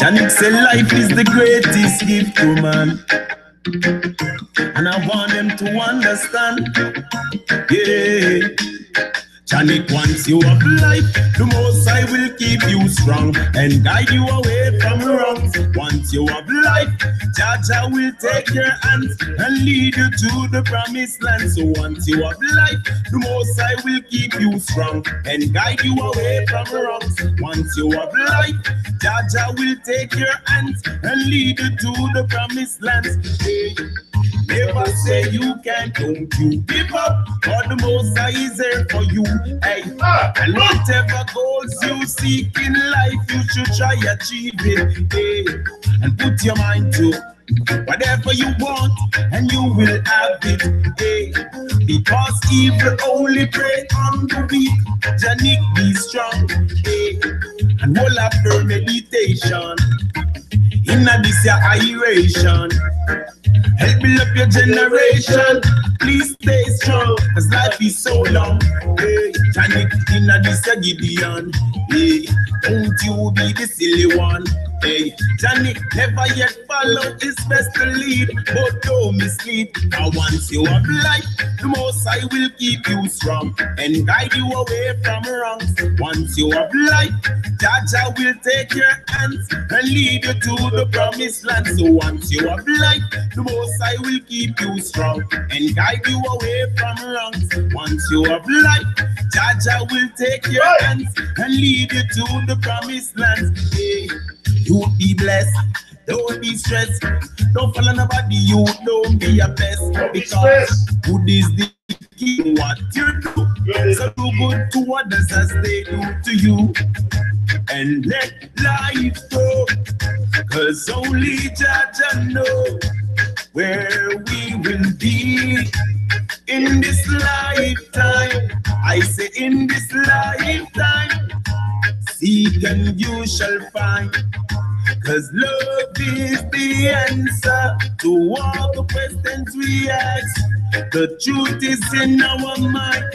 Janik said life is the greatest gift to man, and I want them to understand. Yeah. Janik, once you have life, the Most High will keep you strong and guide you away from wrongs. Once you have life, Jaja will take your hands and lead you to the promised land. So once you have life, the Most High will keep you strong and guide you away from wrongs. Once you have life, Jaja will take your hands and lead you to the promised land. Hey. Never say you can't, don't you give up, for the Most High is there for you. Hey, and whatever goals you seek in life, you should try achieve it. Hey, and put your mind to whatever you want, and you will have it. Hey, because evil only prey on the weak. Janik, be strong. Hey, and hold up your meditation. In this your aeration, help build up your generation. Please stay strong, cause life is so long. Hey, Janik, in this your Gideon. Hey, don't you be the silly one. Hey, Janik, never yet follow, it's best to lead, but don't mislead. Now once you have life, the Most High will keep you strong and guide you away from wrongs. Once you have life, Jaja will take your hands and lead you to the promised land. So once you have life, the Most High will keep you strong and guide you away from wrongs. Once you have life, Jaja will take your hands and lead you to the promised land. Hey, you be blessed, don't be stressed, don't follow nobody, you don't be a pest, because good is the key what you do, so do good to others as they do to you, and let life go, cause only Jaja know where we will be in this lifetime. I say in this lifetime, seek and you shall find, cause love is the answer to all the questions we ask. The truth is in our mind.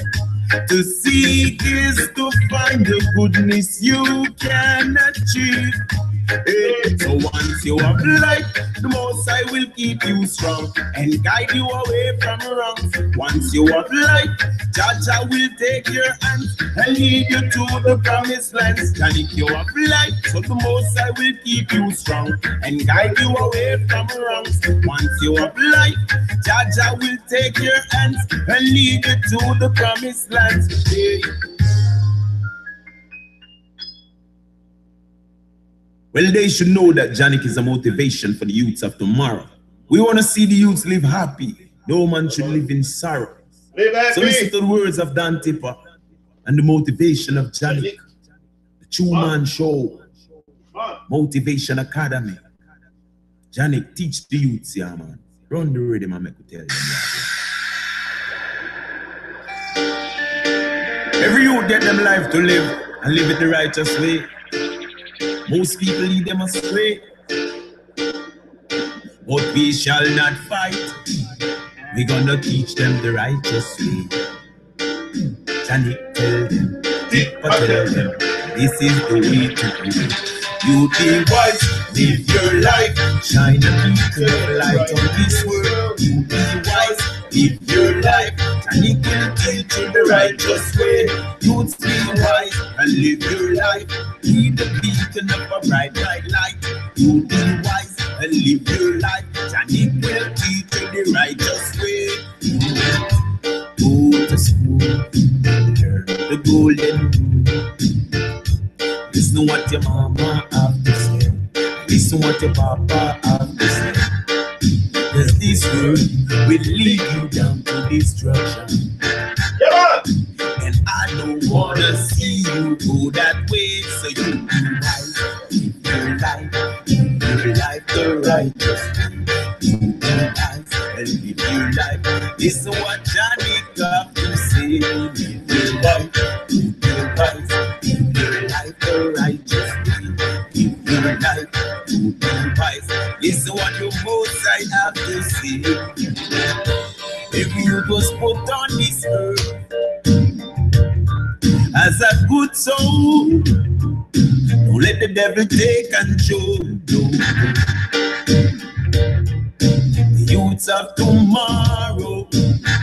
To seek is to find the goodness you can achieve. Hey, so once you have life, the Most High will keep you strong and guide you away from wrongs. Once you have life, Jaja will take your hands and lead you to the promised lands. And if you have life, so the Most High will keep you strong and guide you away from wrongs. Once you have life, Jaja will take your hands and lead you to the promised lands. Hey. Well, they should know that Janik is a motivation for the youths of tomorrow. We want to see the youths live happy. No man should live in sorrow. So listen to the words of Dan Tipper and the motivation of Janik. The True Man Show. Motivation Academy. Janik, teach the youths, yeah, man. Run the rhythm and make me tell them. Every youth get them life to live and live it the righteous way. Most people lead them astray, but we shall not fight. We're gonna teach them the righteous way. Janik, tell them, Tipper, tell them, this is the way to do. You be wise, live your life, shine a little light on this world. You be wise, live your life, Janik will teach you the righteous way. Youths be wise and live your life. Be the beacon of a bright, bright light. You be wise and live your life. Janik will teach you the righteous way. Go to school, learn the golden rule. Listen what your mama have to say. Listen what your papa have to say. Cause this world will lead you down to destruction. And I don't wanna see you go that way. So you be wise, live your life the righteous way. You be wise and live your life. Listen what Janik have to say. Live your life, live your wise, live your life the righteous way. Live your life, you be wise. Listen what your Most High have to say. Every youth was put on this earth as a good soul. Don't let the devil take control. The youths of tomorrow,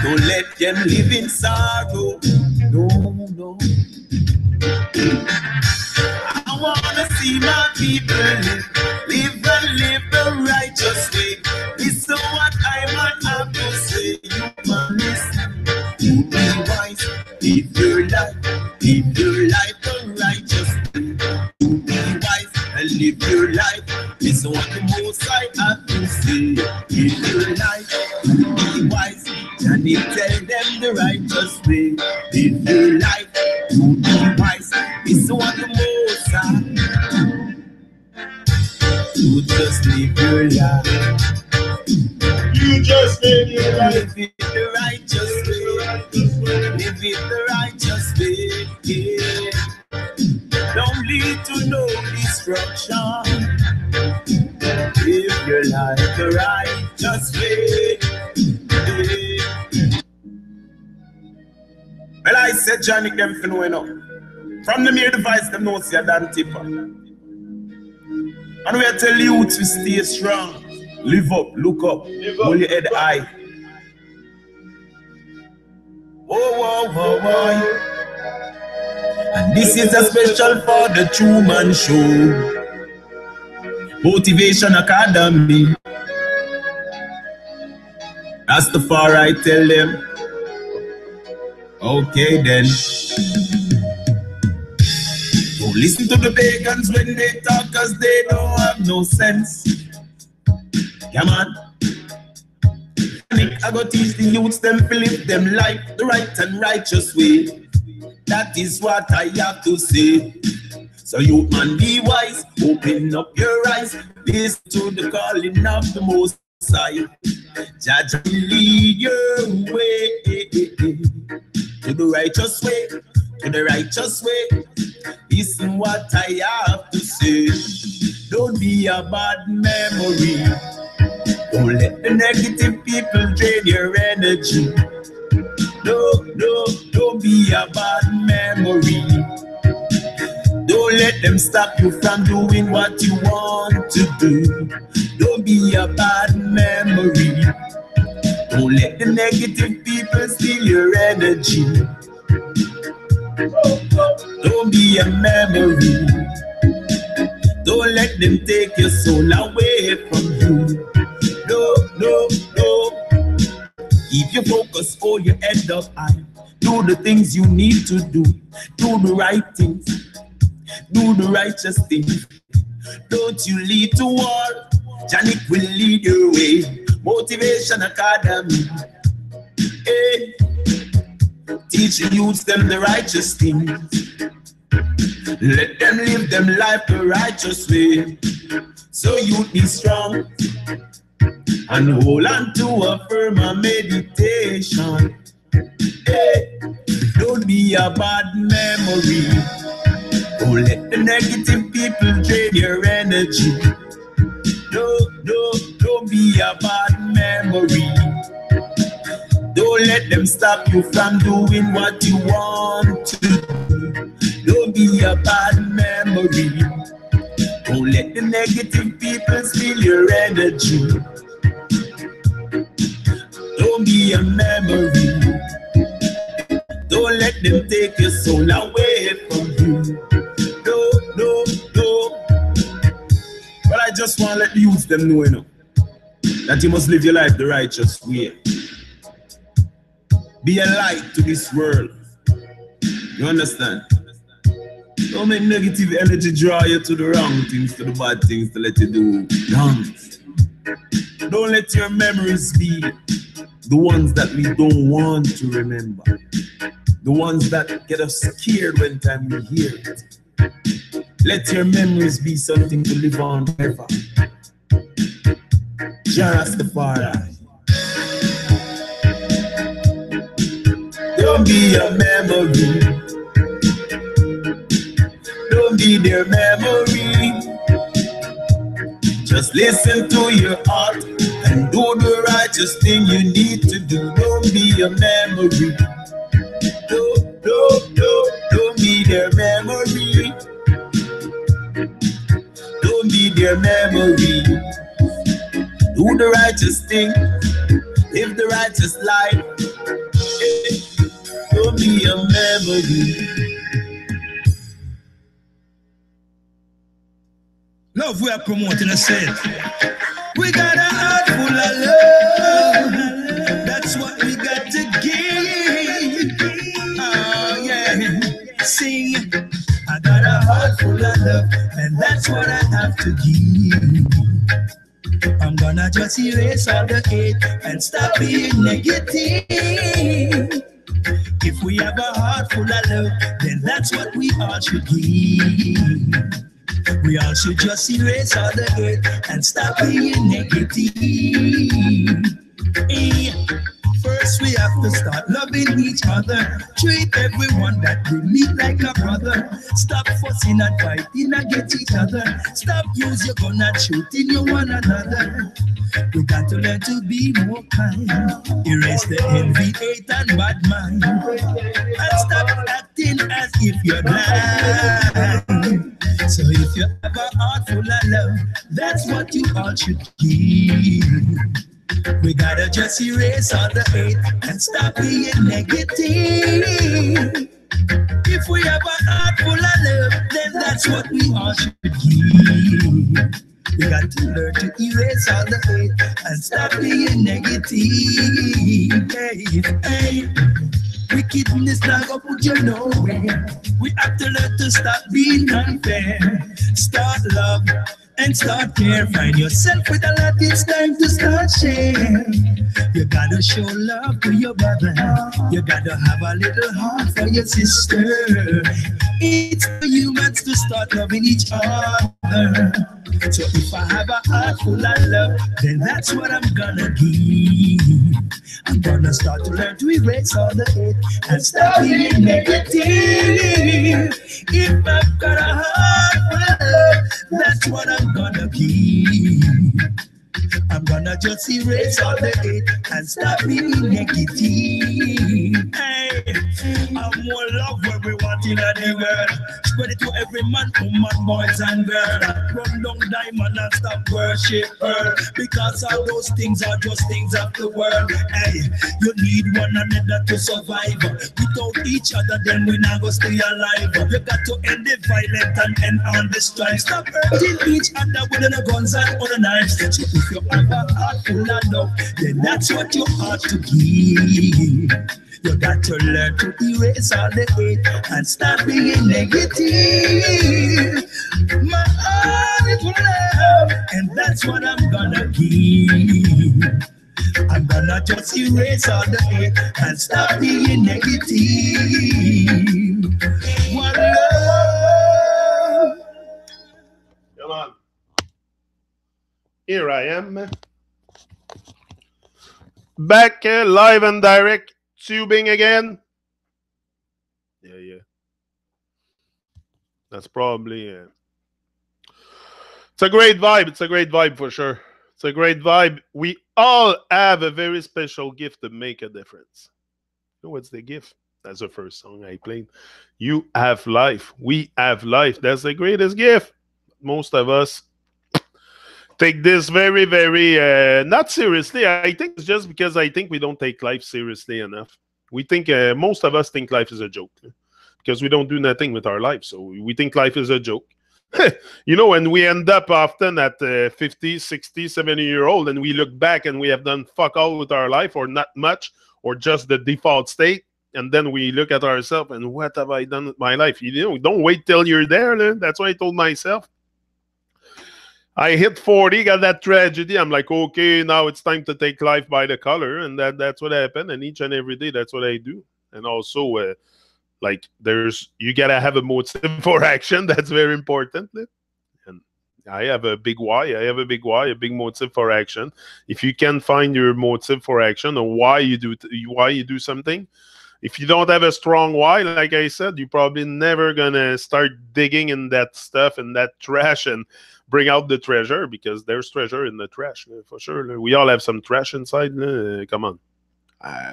don't let them live in sorrow. No, no. I wanna see my people live and live the righteous way. Listen what I might have to say. You must listen, you be wise. Live your life the righteous way. You be wise and live your life. Listen what the Most High have to say. Live your life, you be wise. And he tell them the righteous way. Live your life, you be wise. Listen what the Most High. You just live your life. You just live your life. Live it the righteous way. Live it the righteous way. Yeah. Don't lead to no destruction. Live your life the righteous way. Yeah. Well, I said Johnny them for knowing up. From the mere device, them know see a damn tipper. And we tell you to stay strong. Live up, look up, hold your head high. Oh, oh, oh, oh. And this is a special for the Truman Show. Motivation Academy. That's the far I tell them. Okay then. Don't listen to the pagans when they talk, cause they don't have no sense. Come on. I go teach the youths them to live them life the right and righteous way. That is what I have to say. So you man be wise, open up your eyes, listen to the calling of the Most High. Judge will lead your way to the righteous way, to the righteous way. Listen what I have to say. Don't be a bad memory. Don't let the negative people drain your energy. No, no, don't be a bad memory. Don't let them stop you from doing what you want to do. Don't be a bad memory. Don't let the negative people steal your energy. Don't be a memory. Don't let them take your soul away from you. No, no, no. Keep your focus, hold your head up high. Do the things you need to do. Do the right things. Do the righteous things. Don't you lead to war. Janik will lead your way. Motivation Academy. Hey. Teaching youths them the righteous things. Let them live them life the righteous way. So you be strong and hold on to a firm meditation. Hey, don't be a bad memory. Don't let the negative people drain your energy. No, no, don't be a bad memory. Don't let them stop you from doing what you want to do. Don't be a bad memory. Don't let the negative people steal your energy. Don't be a memory. Don't let them take your soul away from you. No, no, no. But I just want to let the youth them know, that you must live your life the righteous way. Be a light to this world. You understand? Don't make negative energy draw you to the wrong things, to the bad things, to let you do wrong. Don't let your memories be the ones that we don't want to remember. The ones that get us scared when time we hear it. Let your memories be something to live on forever. Just the fire. Don't be a memory. Don't be their memory. Just listen to your heart and do the righteous thing you need to do. Don't be a memory. Don't be their memory. think, live the righteous life. To be a memory. Love we are promoting a set. We got a heart full of love. That's what we got to give. Oh yeah, sing. I got a heart full of love, and that's what I have to give. I'm gonna just erase all the hate and stop being negative. If we have a heart full of love, then that's what we all should give. We all should just erase all the hate and stop being negative. First we have to start loving each other. Treat everyone that we meet like a brother. Stop fussing and fighting against each other. Stop using your gun and shooting you one another. We got to learn to be more kind. Erase the envy, hate and bad mind. And stop acting as if you're blind. So if you have a heart full of love, that's what you all should give. We gotta just erase all the hate and stop being negative. If we have a heart full of love, then that's what we all should give. We got to learn to erase all the hate and stop being negative. Hey. Wickedness not gonna put you nowhere. We have to learn to stop being unfair. Start love and start care. Find yourself with a lot, it's time to start share. You gotta show love to your brother. You gotta have a little heart for your sister. It's for humans to start loving each other. So if I have a heart full of love, then that's what I'm gonna give. I'm gonna start to learn to erase all the hate and stop being negative. If I've got a heart full of love, that's what I'm gonna give. I'm gonna just erase all the hate and stop being negative. Hey, I'm more love where we want in the world. Spread it to every man, woman, boys and girls. Run down diamond and stop worship her. Because all those things are just things of the world. Hey, you need one another to survive. Without each other, then we not gonna stay alive. You got to end the violence and end on the strife. Stop hurting each other with the guns and other knives. So if you have a heart full of love, then that's what you ought to give. You got to learn to erase all the hate and stop being negative. My heart is full of love, and that's what I'm gonna give. I'm gonna just erase all the hate and stop being negative. One love. Come on. Here I am. Back live and direct. Tubing again. Yeah. That's probably... It's a great vibe. It's a great vibe for sure. It's a great vibe. We all have a very special gift to make a difference. You know what's the gift? That's the first song I played. You have life. We have life. That's the greatest gift. Most of us take this very, very not seriously. I think it's just because I think we don't take life seriously enough. We think most of us think life is a joke because we don't do nothing with our life. So we think life is a joke. You know, and we end up often at 50, 60, 70-year-old and we look back and we have done fuck all with our life or not much or just the default state. And then we look at ourselves and what have I done with my life? You know, don't wait till you're there. Then. That's what I told myself. I hit 40, got that tragedy. I'm like, okay, now it's time to take life by the collar. And that's what happened. And each and every day, that's what I do. And also, like, you got to have a motive for action. That's very important. And I have a big why. I have a big why, a big motive for action. If you can find your motive for action or why you do something, if you don't have a strong why, like I said, you're probably never going to start digging in that stuff and that trash and bring out the treasure, because there's treasure in the trash for sure. We all have some trash inside. Come on.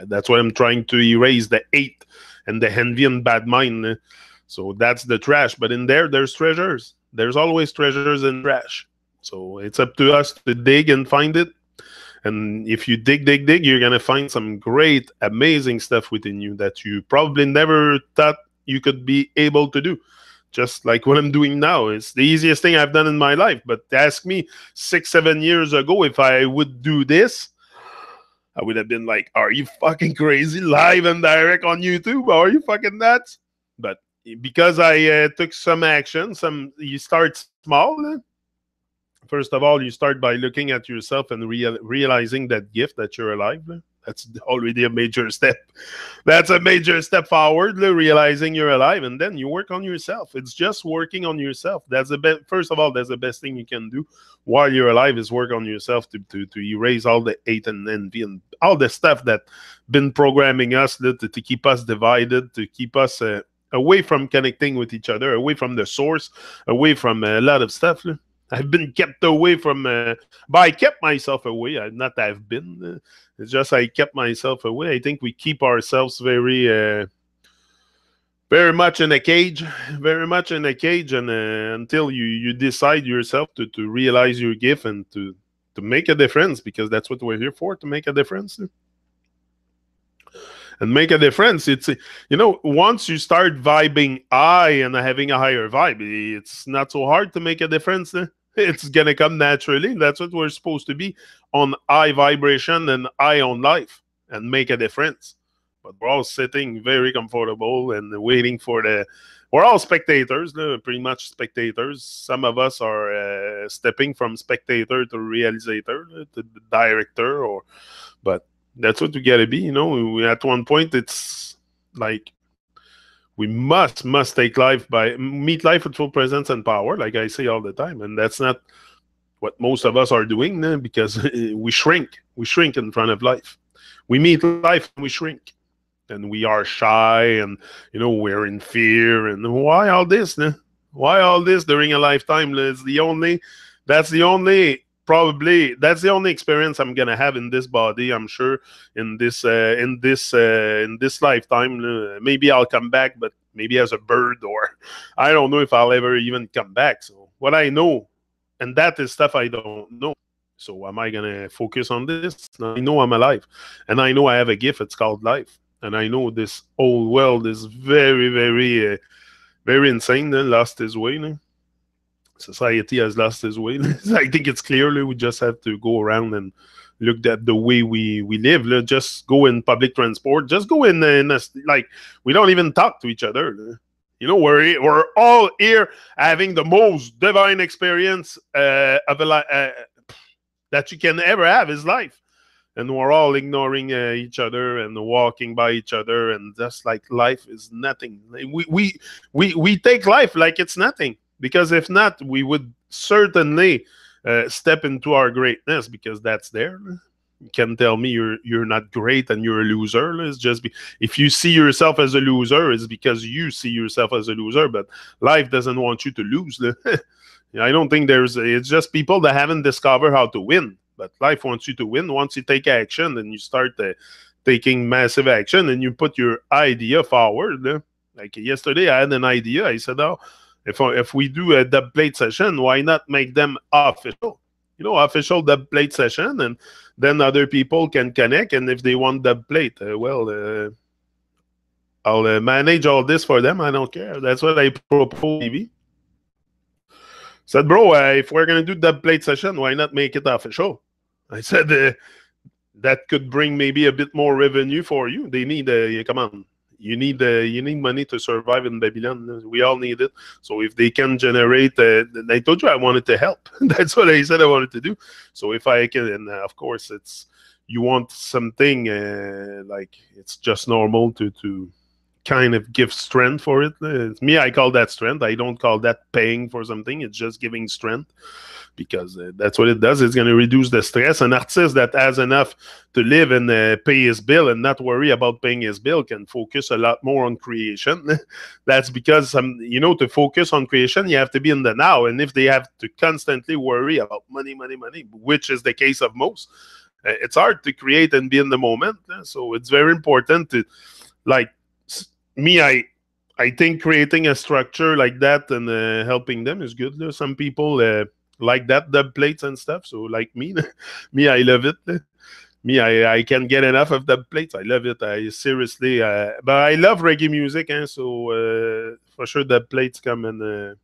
That's why I'm trying to erase the hate and the envy and bad mind. So that's the trash. But in there's treasures. There's always treasures in trash. So it's up to us to dig and find it And if you dig, you're gonna find some great, amazing stuff within you that you probably never thought you could be able to do. Just like what I'm doing now. It's the easiest thing I've done in my life. But ask me 6, 7 years ago if I would do this, I would have been like, are you fucking crazy? Live and direct on YouTube? Are you fucking nuts? But because I took some action, you start small. First of all, you start by looking at yourself and realizing that gift that you're alive. That's already a major step. That's a major step forward, realizing you're alive, and then you work on yourself. It's just working on yourself. That's the best. First of all, that's the best thing you can do while you're alive is work on yourself to erase all the hate and envy and all the stuff that been programming us to keep us divided, to keep us away from connecting with each other, away from the source, away from a lot of stuff. I've been kept away from, but I kept myself away. Not I've been. It's just I kept myself away. I think we keep ourselves very much in a cage, very much in a cage, and until you decide yourself to realize your gift and to make a difference, because that's what we're here for, to make a difference. And make a difference. It's, once you start vibing high and having a higher vibe, it's not so hard to make a difference. It's gonna come naturally. That's what we're supposed to be, on high vibration and high on life, and make a difference. But we're all sitting very comfortable and waiting for we're all spectators, pretty much spectators. Some of us are stepping from spectator to realizator, to the director, but that's what we gotta be, at one point, it's like we must meet life with full presence and power, like I say all the time. And that's not what most of us are doing, because we shrink in front of life. We meet life and we shrink, and we are shy, and we're in fear. And why all this? Why all this during a lifetime? That's the only experience I'm gonna have in this body. I'm sure in this lifetime. Maybe I'll come back, but maybe as a bird, or I don't know if I'll ever even come back. So what I know, and that is stuff I don't know. So am I gonna focus on this? I know I'm alive, and I know I have a gift. It's called life, and I know this whole world is very, very, very insane. Lost his way. Society has lost his way. I think it's clear. We just have to go around and look at the way we live. Just go in public transport. Just go in like we don't even talk to each other. We're all here having the most divine experience of a that you can ever have is life, and we're all ignoring each other and walking by each other, and just like life is nothing. We take life like it's nothing. Because if not, we would certainly step into our greatness, because that's there. You can tell me you're not great and you're a loser. It's just if you see yourself as a loser, it's because you see yourself as a loser. But life doesn't want you to lose. I don't think it's just people that haven't discovered how to win. But life wants you to win. Once you take action and you start taking massive action and you put your idea forward. Like yesterday, I had an idea. I said, if we do a dub plate session, why not make them official? Official dub plate session, and then other people can connect. And if they want dub plate, I'll manage all this for them. I don't care. That's what I propose. TV said, bro, if we're gonna do dub plate session, why not make it official? I said that could bring maybe a bit more revenue for you. They need come on. You need money to survive in Babylon. We all need it. So if they can generate, I told you I wanted to help. That's what I said I wanted to do. So if I can, and of course you want something like it's just normal to kind of give strength for it. It's me, I call that strength. I don't call that paying for something. It's just giving strength. Because that's what it does. It's going to reduce the stress. An artist that has enough to live and pay his bill and not worry about paying his bill can focus a lot more on creation. That's because, to focus on creation, you have to be in the now. And if they have to constantly worry about money, which is the case of most, it's hard to create and be in the moment. So it's very important to, like me, I think creating a structure like that and helping them is good. Some people like that dub plates and stuff. So like me, me, I love it. Me, I can't get enough of dub plates. I love it. I seriously, but I love reggae music, and so for sure dub plates come and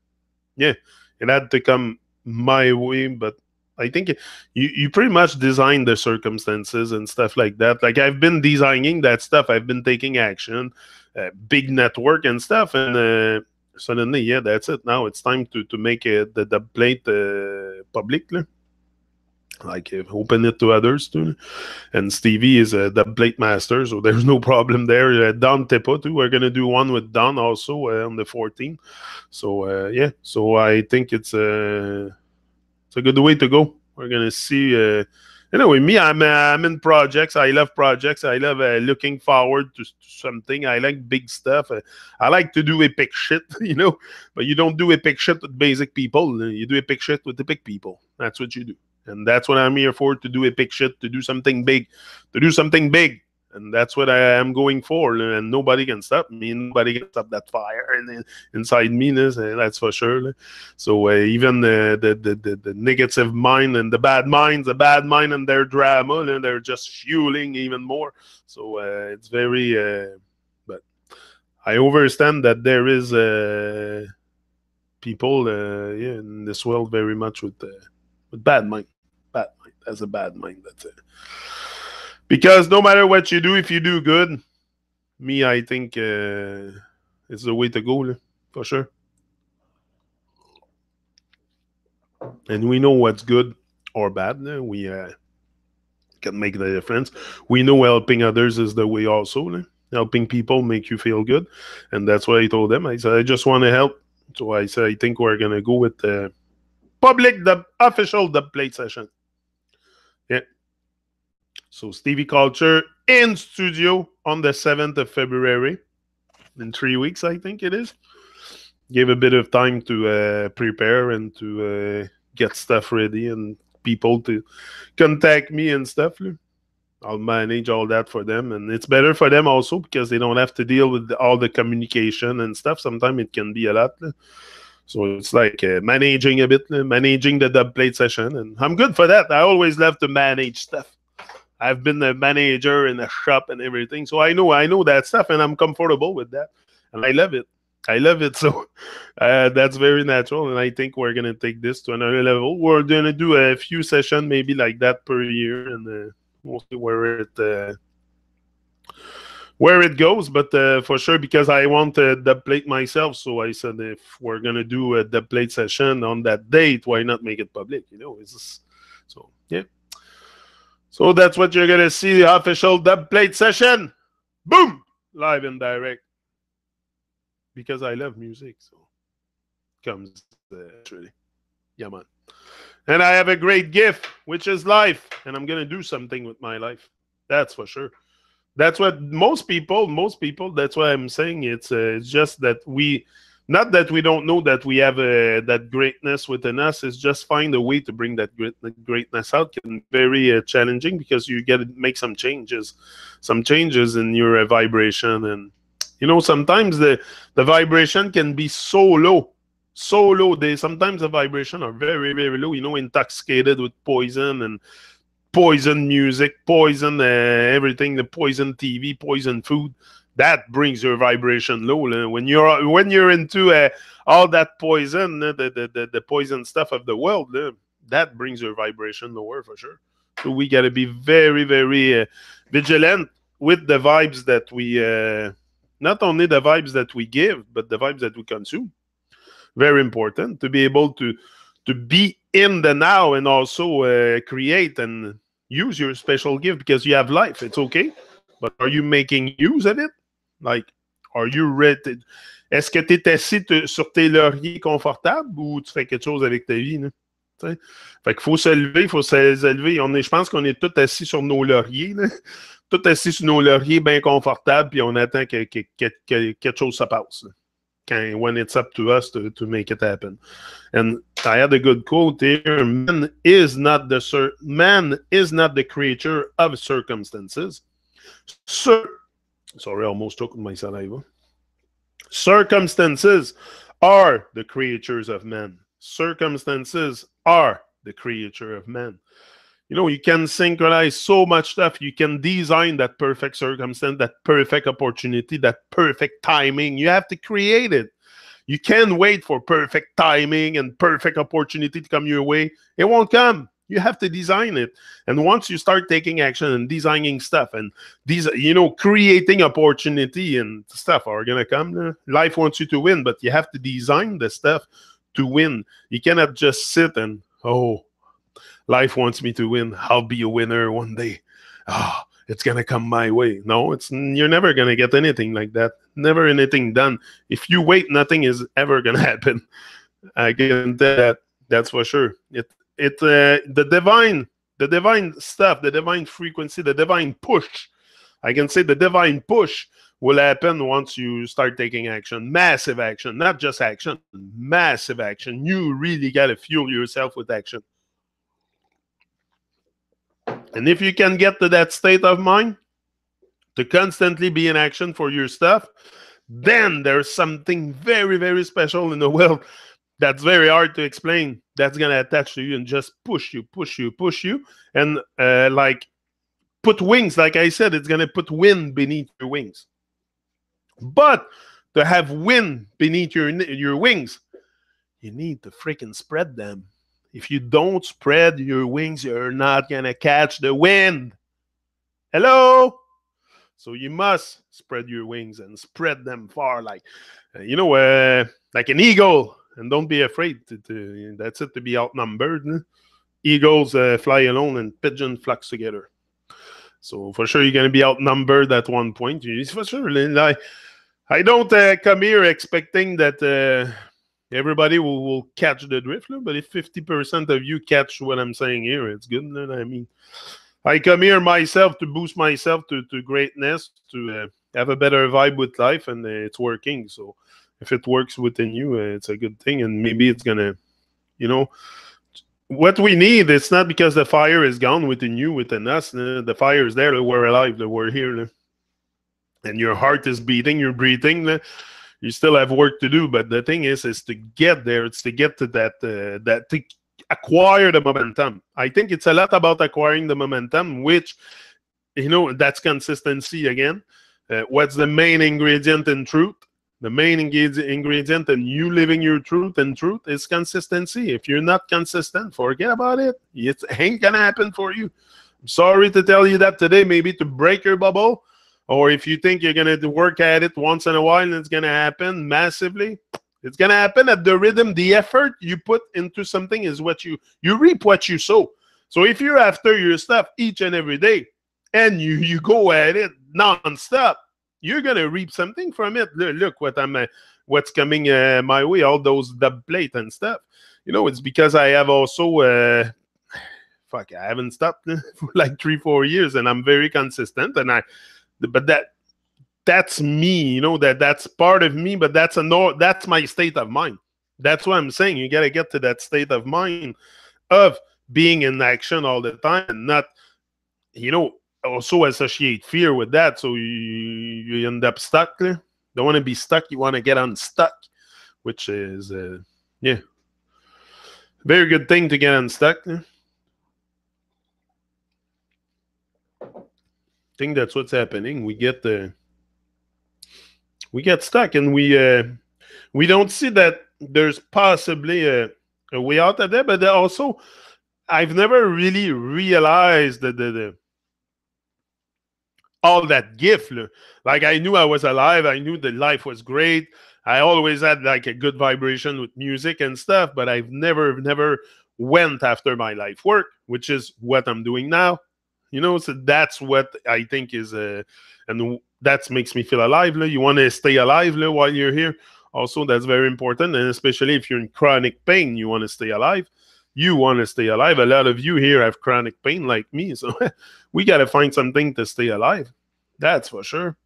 yeah, it had to come my way. But I think you pretty much design the circumstances and stuff like that. Like I've been designing that stuff. I've been taking action, big network and stuff, and suddenly, yeah, that's it. Now it's time to make the plate public. Like open it to others too. And Stevie is the plate master, so there's no problem there. Don Tepa too. We're gonna do one with Don also on the 14th. So yeah, so I think it's a good way to go. We're gonna see. Anyway, me, I'm in projects. I love projects. I love looking forward to something. I like big stuff. I like to do epic shit, you know. But you don't do epic shit with basic people. You do epic shit with epic people. That's what you do. And that's what I'm here for, to do epic shit, to do something big, to do something big. And that's what I am going for. And nobody can stop me. Nobody can stop that fire inside me. That's for sure. So even the negative mind and the bad mind and their drama, and they're just fueling even more. So it's very... but I understand that there is people yeah, in this world very much with bad mind. Bad mind. That's a bad mind. That's it. Because no matter what you do, if you do good, me, I think it's the way to go, for sure. And we know what's good or bad. We can make the difference. We know helping others is the way also. Helping people make you feel good. And that's what I told them. I said, I just want to help. So I said, I think we're going to go with the official dub plate session. Yeah. So Stevie Culture in studio on the 7th of February. In 3 weeks, I think it is. Give a bit of time to prepare and to get stuff ready and people to contact me and stuff. I'll manage all that for them. And it's better for them also because they don't have to deal with all the communication and stuff. Sometimes it can be a lot. So it's like managing a bit, managing the dub plate session. And I'm good for that. I always love to manage stuff. I've been a manager in a shop and everything. So I know that stuff and I'm comfortable with that. And I love it. I love it. So that's very natural. And I think we're going to take this to another level. We're going to do a few sessions, maybe like that per year. And we'll see where it goes. But for sure, because I want the plate myself. So I said, if we're going to do the plate session on that date, why not make it public? You know, so yeah. So that's what you're going to see, the official dub plate session. Boom! Live and direct. Because I love music, so comes naturally. Yeah, man. And I have a great gift, which is life. And I'm going to do something with my life. That's for sure. That's what most people, that's why I'm saying it's just that not that we don't know that we have that greatness within us. It's just find a way to bring that greatness out. Can be very challenging because you get to make some changes in your vibration. And, you know, sometimes the vibration can be so low. Sometimes the vibration are very, very low, you know, intoxicated with poison and poison music, poison everything, the poison TV, poison food. That brings your vibration low. When you're into all that poison, the poison stuff of the world, that brings your vibration lower for sure. So we got to be very, very vigilant with the vibes that we, not only the vibes that we give, but the vibes that we consume. Very important to be able to be in the now and also create and use your special gift because you have life. It's okay. But are you making use of it? Like, are you ready? Est-ce que tu es assis sur tes lauriers confortables ou tu fais quelque chose avec ta vie? Fait qu'il faut se lever, il faut s'élever. Je pense qu'on est tous assis sur nos lauriers. Là. Tous assis sur nos lauriers bien confortables, puis on attend que quelque chose se passe. When it's up to us to make it happen. And I had a good quote here. Man is not the creature of circumstances. Sorry, I almost choked my saliva. Circumstances are the creatures of men. Circumstances are the creature of man. You know, you can synchronize so much stuff. You can design that perfect circumstance, that perfect opportunity, that perfect timing. You have to create it. You can't wait for perfect timing and perfect opportunity to come your way. It won't come. You have to design it. And once you start taking action and designing stuff and these, creating opportunity and stuff are gonna come. Life wants you to win, but you have to design the stuff to win. You cannot just sit and, oh, life wants me to win. I'll be a winner one day. Ah, it's gonna come my way. No, you're never gonna get anything like that. Never anything done. If you wait, nothing is ever gonna happen. I can tell that. That's for sure. The divine stuff, the divine frequency, the divine push. I can say the divine push will happen once you start taking action. Massive action, not just action, massive action. You really gotta fuel yourself with action. And if you can get to that state of mind, to constantly be in action for your stuff, then there's something very, very special in the world that's very hard to explain. That's going to attach to you and just push you. And like put wings, like I said, it's going to put wind beneath your wings. But to have wind beneath your wings, you need to freaking spread them. If you don't spread your wings, you're not going to catch the wind. Hello? So you must spread your wings and spread them far, like like an eagle. And don't be afraid that's it, to be outnumbered. Eagles fly alone and pigeons flocks together. So for sure you're going to be outnumbered at one point. For sure. I don't come here expecting that everybody will catch the drift, but if 50% of you catch what I'm saying here, it's good. I mean, I come here myself to boost myself to greatness, to have a better vibe with life, and it's working. So if it works within you, it's a good thing, and maybe it's gonna, what we need. It's not because the fire is gone within you, within us. The fire is there. We're alive. We're here, and your heart is beating. You're breathing. You still have work to do, but the thing is to get there. It's to get to that to acquire the momentum. I think it's a lot about acquiring the momentum, which that's consistency again. What's the main ingredient in truth? The main ingredient in you living your truth and truth is consistency. If you're not consistent, forget about it. It ain't gonna happen for you. I'm sorry to tell you that today, maybe to break your bubble. Or if you think you're going to work at it once in a while and it's going to happen massively, it's going to happen at the rhythm. The effort you put into something is what you reap what you sow. So if you're after your stuff each and every day and you go at it nonstop, you're going to reap something from it. Look what's coming my way, all those dub plate and stuff. It's because I have also... I haven't stopped for like 3-4 years and I'm very consistent, and but that's me, that's part of me, but that's my state of mind. That's what I'm saying. You got to get to that state of mind of being in action all the time and not, also associate fear with that. So you end up stuck. Don't want to be stuck. You want to get unstuck, which is, very good thing to get unstuck. I think that's what's happening. We get stuck, and we don't see that there's possibly a way out of there. But also, I've never really realized that all that gift. Like I knew I was alive. I knew that life was great. I always had like a good vibration with music and stuff. But I've never went after my life work, which is what I'm doing now. So that's what I think is, and that makes me feel alive. You want to stay alive while you're here. Also, that's very important. And especially if you're in chronic pain, you want to stay alive. You want to stay alive. A lot of you here have chronic pain like me. So we got to find something to stay alive. That's for sure.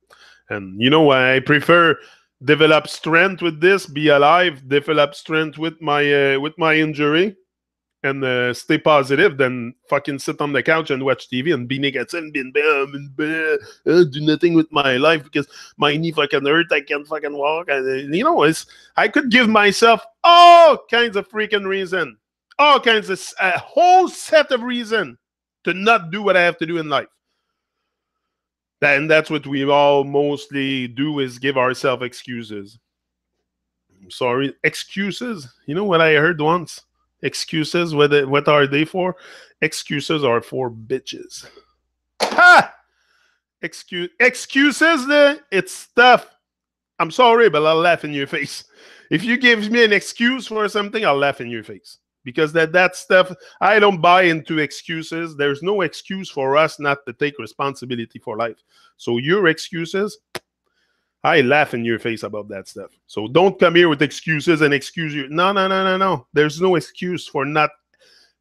And I prefer develop strength with this, be alive, develop strength with my injury. And stay positive, then fucking sit on the couch and watch TV and be negative and do nothing with my life because my knee fucking hurt. I can't fucking walk. I could give myself all kinds of freaking reason. all kinds of, a whole set of reasons to not do what I have to do in life. And that's what we all mostly do, is give ourselves excuses. I'm sorry, excuses. You know what I heard once? Excuses, what are they for? Excuses are for bitches. Ha! Excuses, it's stuff. I'm sorry, but I'll laugh in your face. If you give me an excuse for something, I'll laugh in your face. Because that stuff, I don't buy into excuses. There's no excuse for us not to take responsibility for life. So your excuses, I laugh in your face about that stuff. So don't come here with excuses and excuse you. No. There's no excuse for not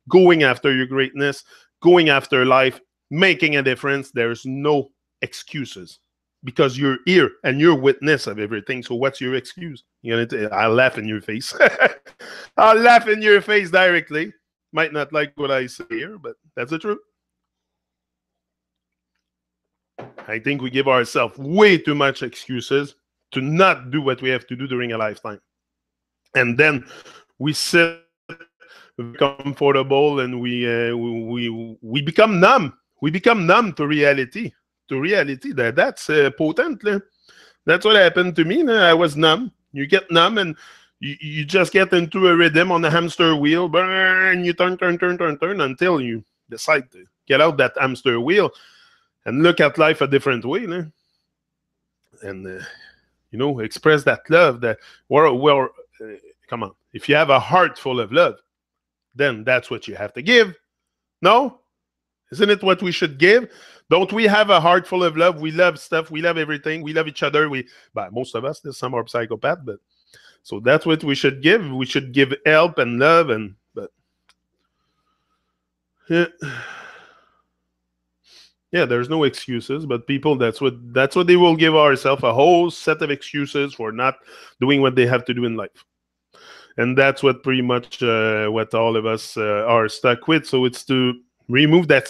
going after your greatness, going after life, making a difference. There's no excuses. Because you're here and you're witness of everything. So what's your excuse? I'll laugh in your face. I'll laugh in your face directly. Might not like what I say here, but that's the truth. I think we give ourselves way too much excuses to not do what we have to do during a lifetime. And then we sit comfortable and we become numb. We become numb to reality. That's potent. That's what happened to me. I was numb. You get numb and you just get into a rhythm on the hamster wheel, and you turn until you decide to get out that hamster wheel and look at life a different way. And express that love. That come on. If you have a heart full of love, then that's what you have to give. No? Isn't it what we should give? Don't we have a heart full of love? We love stuff. We love everything. We love each other. Most of us, there's some are psychopaths, but so that's what we should give. We should give help and love, yeah, there's no excuses. But people, that's what they will give ourselves, a whole set of excuses for not doing what they have to do in life. And that's what pretty much what all of us are stuck with. So it's to remove that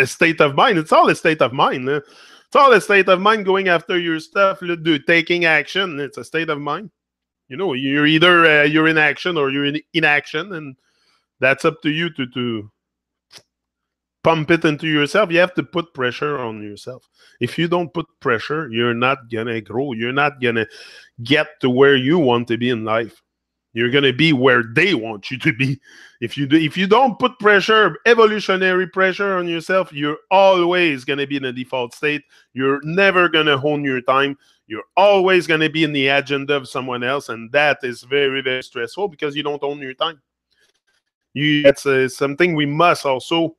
state of mind. It's all a state of mind. It's all a state of mind, going after your stuff, taking action. It's a state of mind. You're either you're in action or you're in inaction, and that's up to you to pump it into yourself. You have to put pressure on yourself. If you don't put pressure, you're not gonna grow. You're not gonna get to where you want to be in life. You're going to be where they want you to be. If you don't put pressure, evolutionary pressure on yourself, you're always going to be in a default state. You're never going to own your time. You're always going to be in the agenda of someone else, and that is very, very stressful because you don't own your time. That's something we must also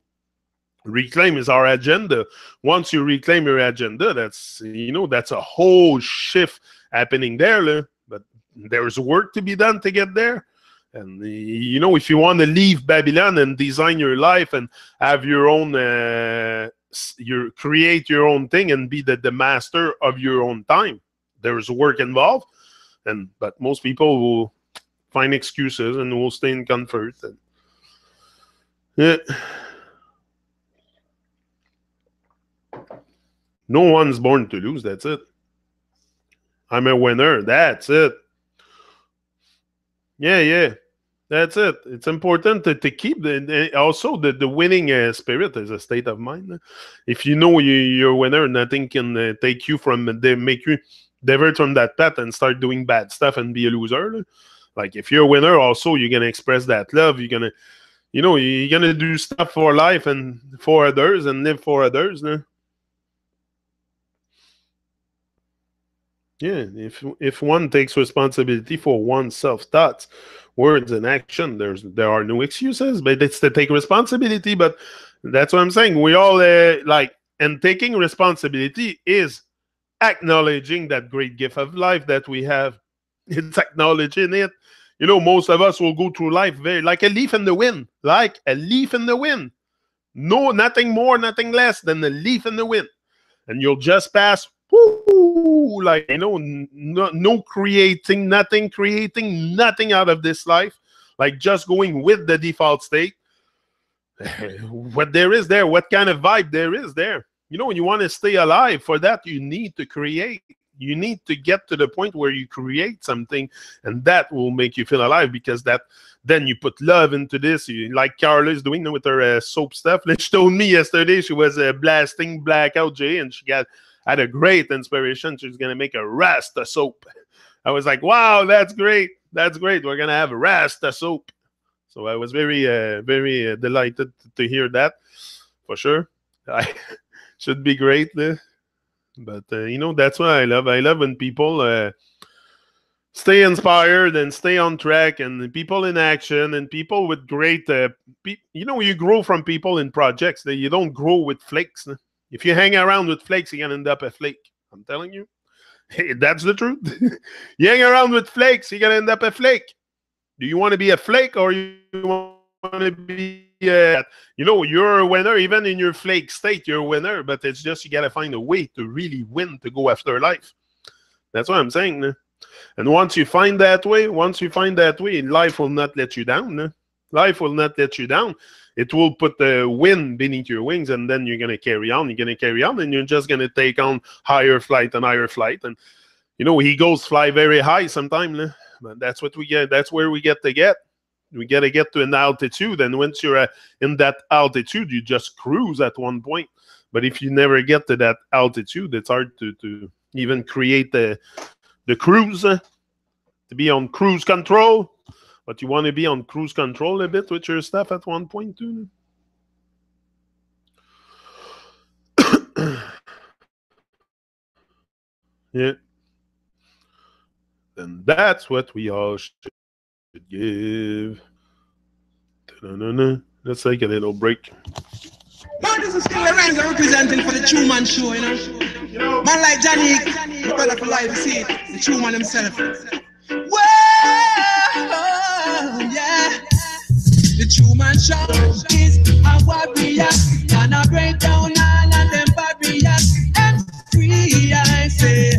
reclaim, is our agenda. Once you reclaim your agenda, that's a whole shift happening there. But there's work to be done to get there. And if you want to leave Babylon and design your life and have your own create your own thing and be the master of your own time, there's work involved. But most people will find excuses and will stay in comfort. No one's born to lose. That's it. I'm a winner. That's it. Yeah. That's it. It's important to keep the winning spirit as a state of mind. If you know you're a winner, nothing can take you from, make you divert from that path and start doing bad stuff and be a loser. Like if you're a winner, also you're gonna express that love. You're gonna, you're gonna do stuff for life and for others and live for others. Yeah, if one takes responsibility for one's self-thoughts, words, and action, there are no excuses. But it's to take responsibility. But that's what I'm saying. We all and taking responsibility is acknowledging that great gift of life that we have. It's acknowledging it. Most of us will go through life very like a leaf in the wind, No, nothing more, nothing less than a leaf in the wind, and you'll just pass. No creating nothing out of this life, like just going with the default state. What there is there, what kind of vibe there is there. When you want to stay alive, for that you need to create. You need to get to the point where you create something, and that will make you feel alive, because then you put love into this. Like Carla is doing with her soap stuff. She told me yesterday she was blasting Blackout J, and she had a great inspiration. She's going to make a Rasta soap. I was like, wow, that's great. That's great. We're going to have a Rasta soap. So I was very, very delighted to hear that, for sure. Should be great. But, that's what I love. I love when people stay inspired and stay on track, and people in action, and people with great, you grow from people in projects. You don't grow with flakes. If you hang around with flakes, you're going to end up a flake. I'm telling you. Hey, that's the truth. You hang around with flakes, you're going to end up a flake. Do you want to be a flake, or you want to be you're a winner? Even in your flake state, you're a winner, but it's just you got to find a way to really win, to go after life. That's what I'm saying. And once you find that way, life will not let you down. Life will not let you down. It will put the wind beneath your wings, and then you're going to carry on. You're going to carry on, and you're just going to take on higher flight and higher flight. And, eagles fly very high sometimes. But that's what we get. That's where we get to get. We got to get to an altitude. And once you're in that altitude, you just cruise at one point. But if you never get to that altitude, it's hard to even create the cruise, to be on cruise control. But you want to be on cruise control a bit with your stuff at one point too. Yeah. Then that's what we all should give. Let's take a little break. Man, this is still Lorenzo representing for the True Man Show, Man like Johnny, the brother for life, you see it, the True Man himself. Whoa, yeah. The True Man Show is a warrior, gonna break down all of them barriers and free, I say.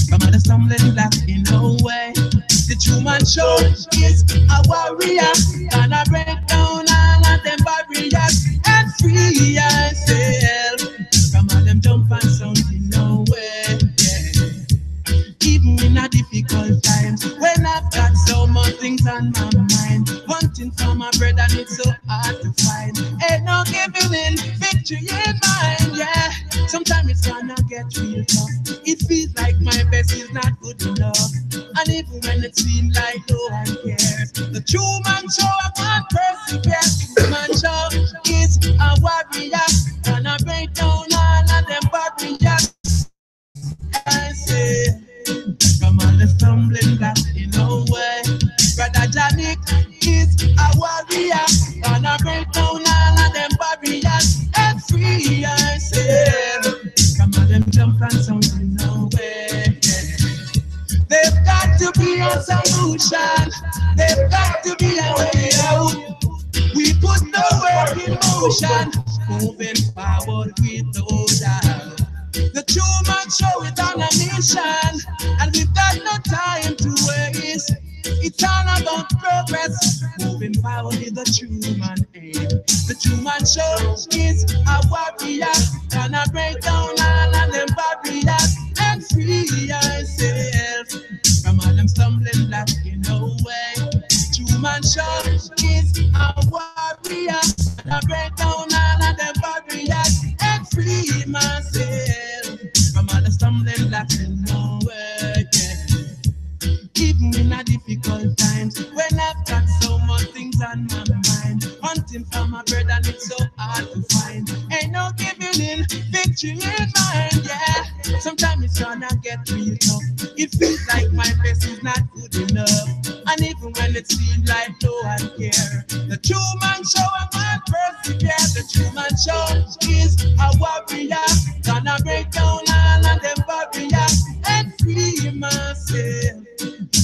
Come on, the stumbling block in no way. The True Man Show is a warrior, gonna break down all of them barriers and free yourself. Come on, them jump and sound in no way. Yeah. Even in a difficult times, when I've got so much things on my mind, wanting for my bread and it's so hard to find. Ain't no giving in, victory in mind, yeah. Sometimes it's gonna get real tough. It feels like my best is not good enough. And even when it seems like no one cares, the True Man Show, I can't persevere. True Man Show is a warrior, gonna break down all of them barriers. I say, come on, the stumbling block in no way. Brother Johnny is a warrior, gonna break down all of them barriers and free. I say, come on, them jump and sound in no way. They've got to be a solution. They've got to be a way out. We put the work in motion, moving forward with no doubt. The True Man Show is on a mission, and we've got no time to waste. It's all about progress, moving forward with the True Man aim. The True Man Show is a warrior, gonna break down all of them barriers and free ourselves from all them stumbling blocks in no way. True Man Show is a warrior, gonna break down all of them barriers and free myself from all the stumbling blocks in no way. Yeah. Even in a difficult times, when I've got so much things on my mind, hunting for my bread and it's so hard to find. Ain't no giving in, victory in mind, yeah. Sometimes it's gonna get real tough. It feels like my best is not good enough. And even when it seems like no one cares, the True Man Show, I can't persevere. The True Man Show is a warrior, gonna break down all of them barriers and free myself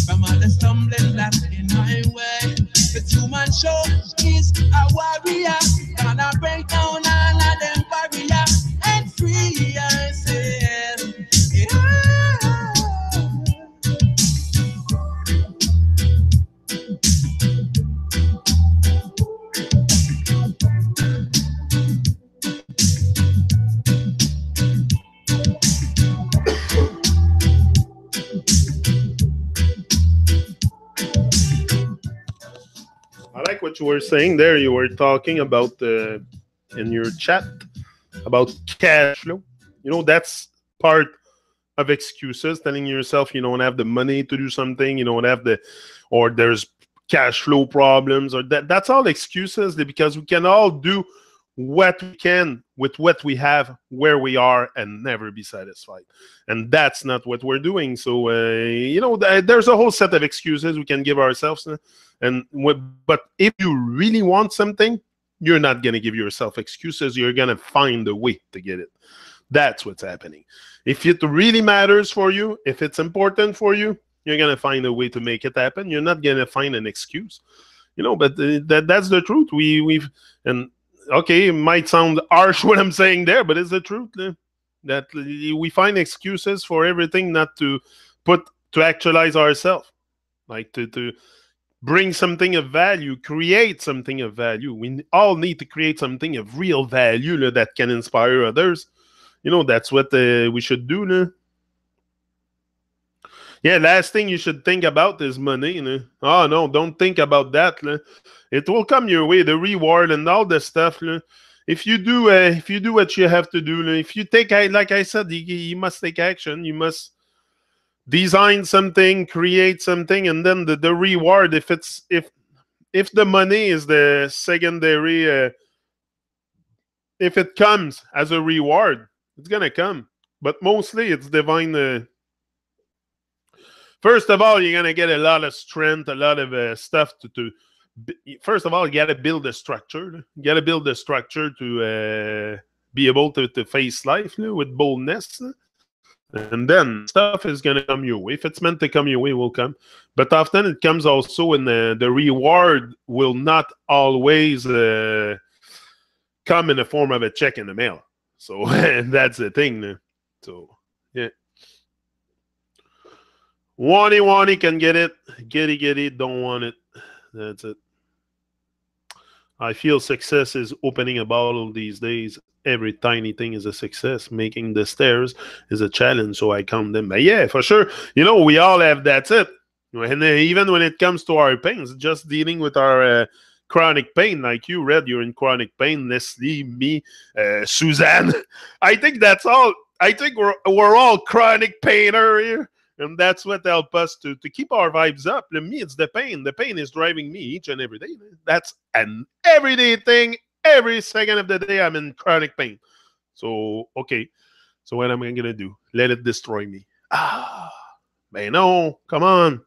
from all the stumbling blocks in my way. The True Man Show is a warrior, gonna break down all of them barriers and free yourself. Yeah. I like what you were saying there. You were talking about in your chat about cash flow. You know, that's part of excuses, telling yourself you don't have the money to do something, you don't have the, or there's cash flow problems, or that's all excuses, because we can all do what we can with what we have where we are and never be satisfied, and that's not what we're doing. So there's a whole set of excuses we can give ourselves, but if you really want something, you're not going to give yourself excuses. You're going to find a way to get it. That's what's happening. If it really matters for you, if it's important for you, you're going to find a way to make it happen. You're not going to find an excuse. But that's the truth. And okay, it might sound harsh what I'm saying there, but it's the truth. That we find excuses for everything, not to actualize ourselves, like to bring something of value, create something of value. We all need to create something of real value that can inspire others. That's what we should do. Yeah, last thing you should think about is money. Oh, no, don't think about that. It will come your way, the reward and all the stuff. If you do what you have to do, if you take, like I said, you must take action. You must design something, create something, and then the reward, if the money is the secondary, if it comes as a reward, it's gonna come. But mostly it's divine. First of all, you're gonna get a lot of strength, a lot of stuff to. First of all, you got to build a structure. You got to build a structure to be able to face life with boldness. And then stuff is going to come your way. If it's meant to come your way, it will come. But often it comes also in the reward will not always come in the form of a check in the mail. So that's the thing. So, yeah. Want it, can get it. Get it, don't want it. That's it. I feel success is opening a bottle these days. Every tiny thing is a success. Making the stairs is a challenge, so I count them. But yeah, for sure. We all have, that's it. And even when it comes to our pains, just dealing with our chronic pain, like you, Red, you're in chronic pain. Leslie, me, Suzanne. I think that's all. I think we're all chronic painer here. And that's what helps us to keep our vibes up. To me, it's the pain. The pain is driving me each and every day. That's an everyday thing. Every second of the day, I'm in chronic pain. So, okay. So what am I going to do? Let it destroy me. Man, no. Come on.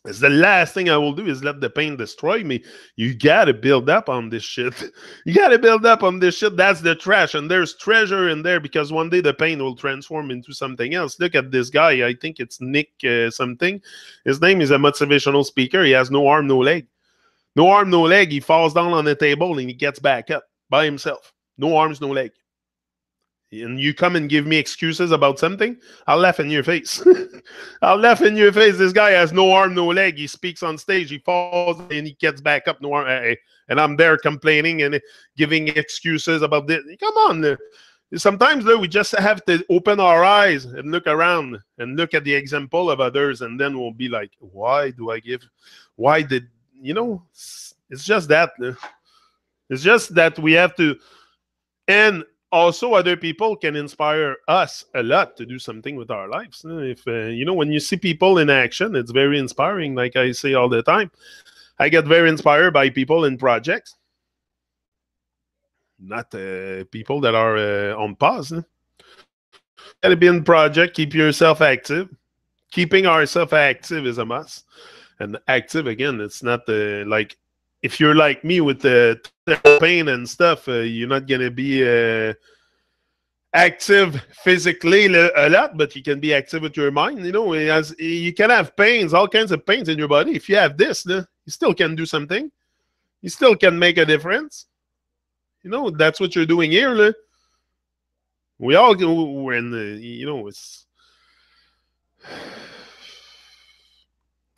It's the last thing I will do is let the pain destroy me. You got to build up on this shit. You got to build up on this shit. That's the trash. And there's treasure in there, because one day the pain will transform into something else. Look at this guy. I think it's Nick something. His name is a motivational speaker. He has no arm, no leg. No arm, no leg. He falls down on the table and he gets back up by himself. No arms, no leg. And you come and give me excuses about something, I'll laugh in your face. I'll laugh in your face. This guy has no arm, no leg. He speaks on stage. He falls and he gets back up. No arm, and I'm there complaining and giving excuses about this. Come on. Sometimes we just have to open our eyes and look around and look at the example of others, and then we'll be like, why did, it's just that. It's just that we have to, and also other people can inspire us a lot to do something with our lives. If when you see people in action, it's very inspiring. Like I say all the time, I get very inspired by people in projects, not people that are on pause. Gotta be in project, keep yourself active. Keeping ourselves active is a must. And active, again, it's not like, if you're like me with the pain and stuff, you're not going to be active physically a lot, but you can be active with your mind. As you can have pains, all kinds of pains in your body. If you have this, you still can do something. You still can make a difference. That's what you're doing here. We all go when, it's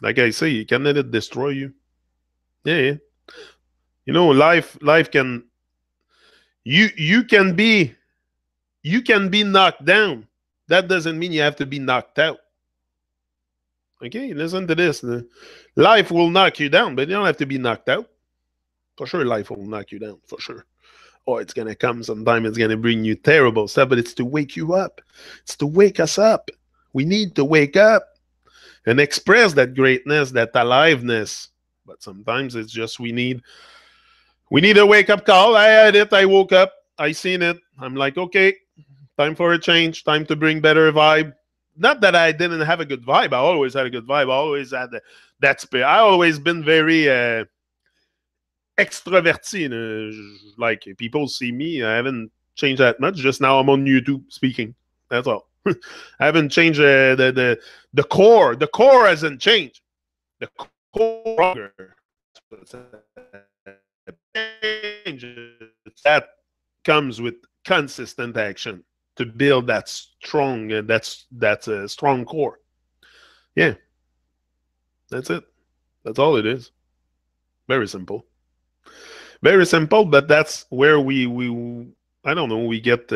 like I say, you can let it destroy you. Yeah. Life can, you can be knocked down. That doesn't mean you have to be knocked out. Okay, listen to this. Life will knock you down, but you don't have to be knocked out. For sure, life will knock you down. For sure. Or it's gonna come sometime. It's gonna bring you terrible stuff, but it's to wake you up. It's to wake us up. We need to wake up and express that greatness, that aliveness. But sometimes it's just we need a wake up call. I had it. I woke up. I seen it. I'm like, okay, time for a change. Time to bring better vibe. Not that I didn't have a good vibe. I always had a good vibe. I always had that spirit. I always been very extroverti. Like people see me. I haven't changed that much. Just now I'm on YouTube speaking. That's all. I haven't changed the core. The core hasn't changed. The core that comes with consistent action to build that strong that's a strong core. Yeah, that's it. That's all it is. Very simple. Very simple, but that's where we I don't know, we get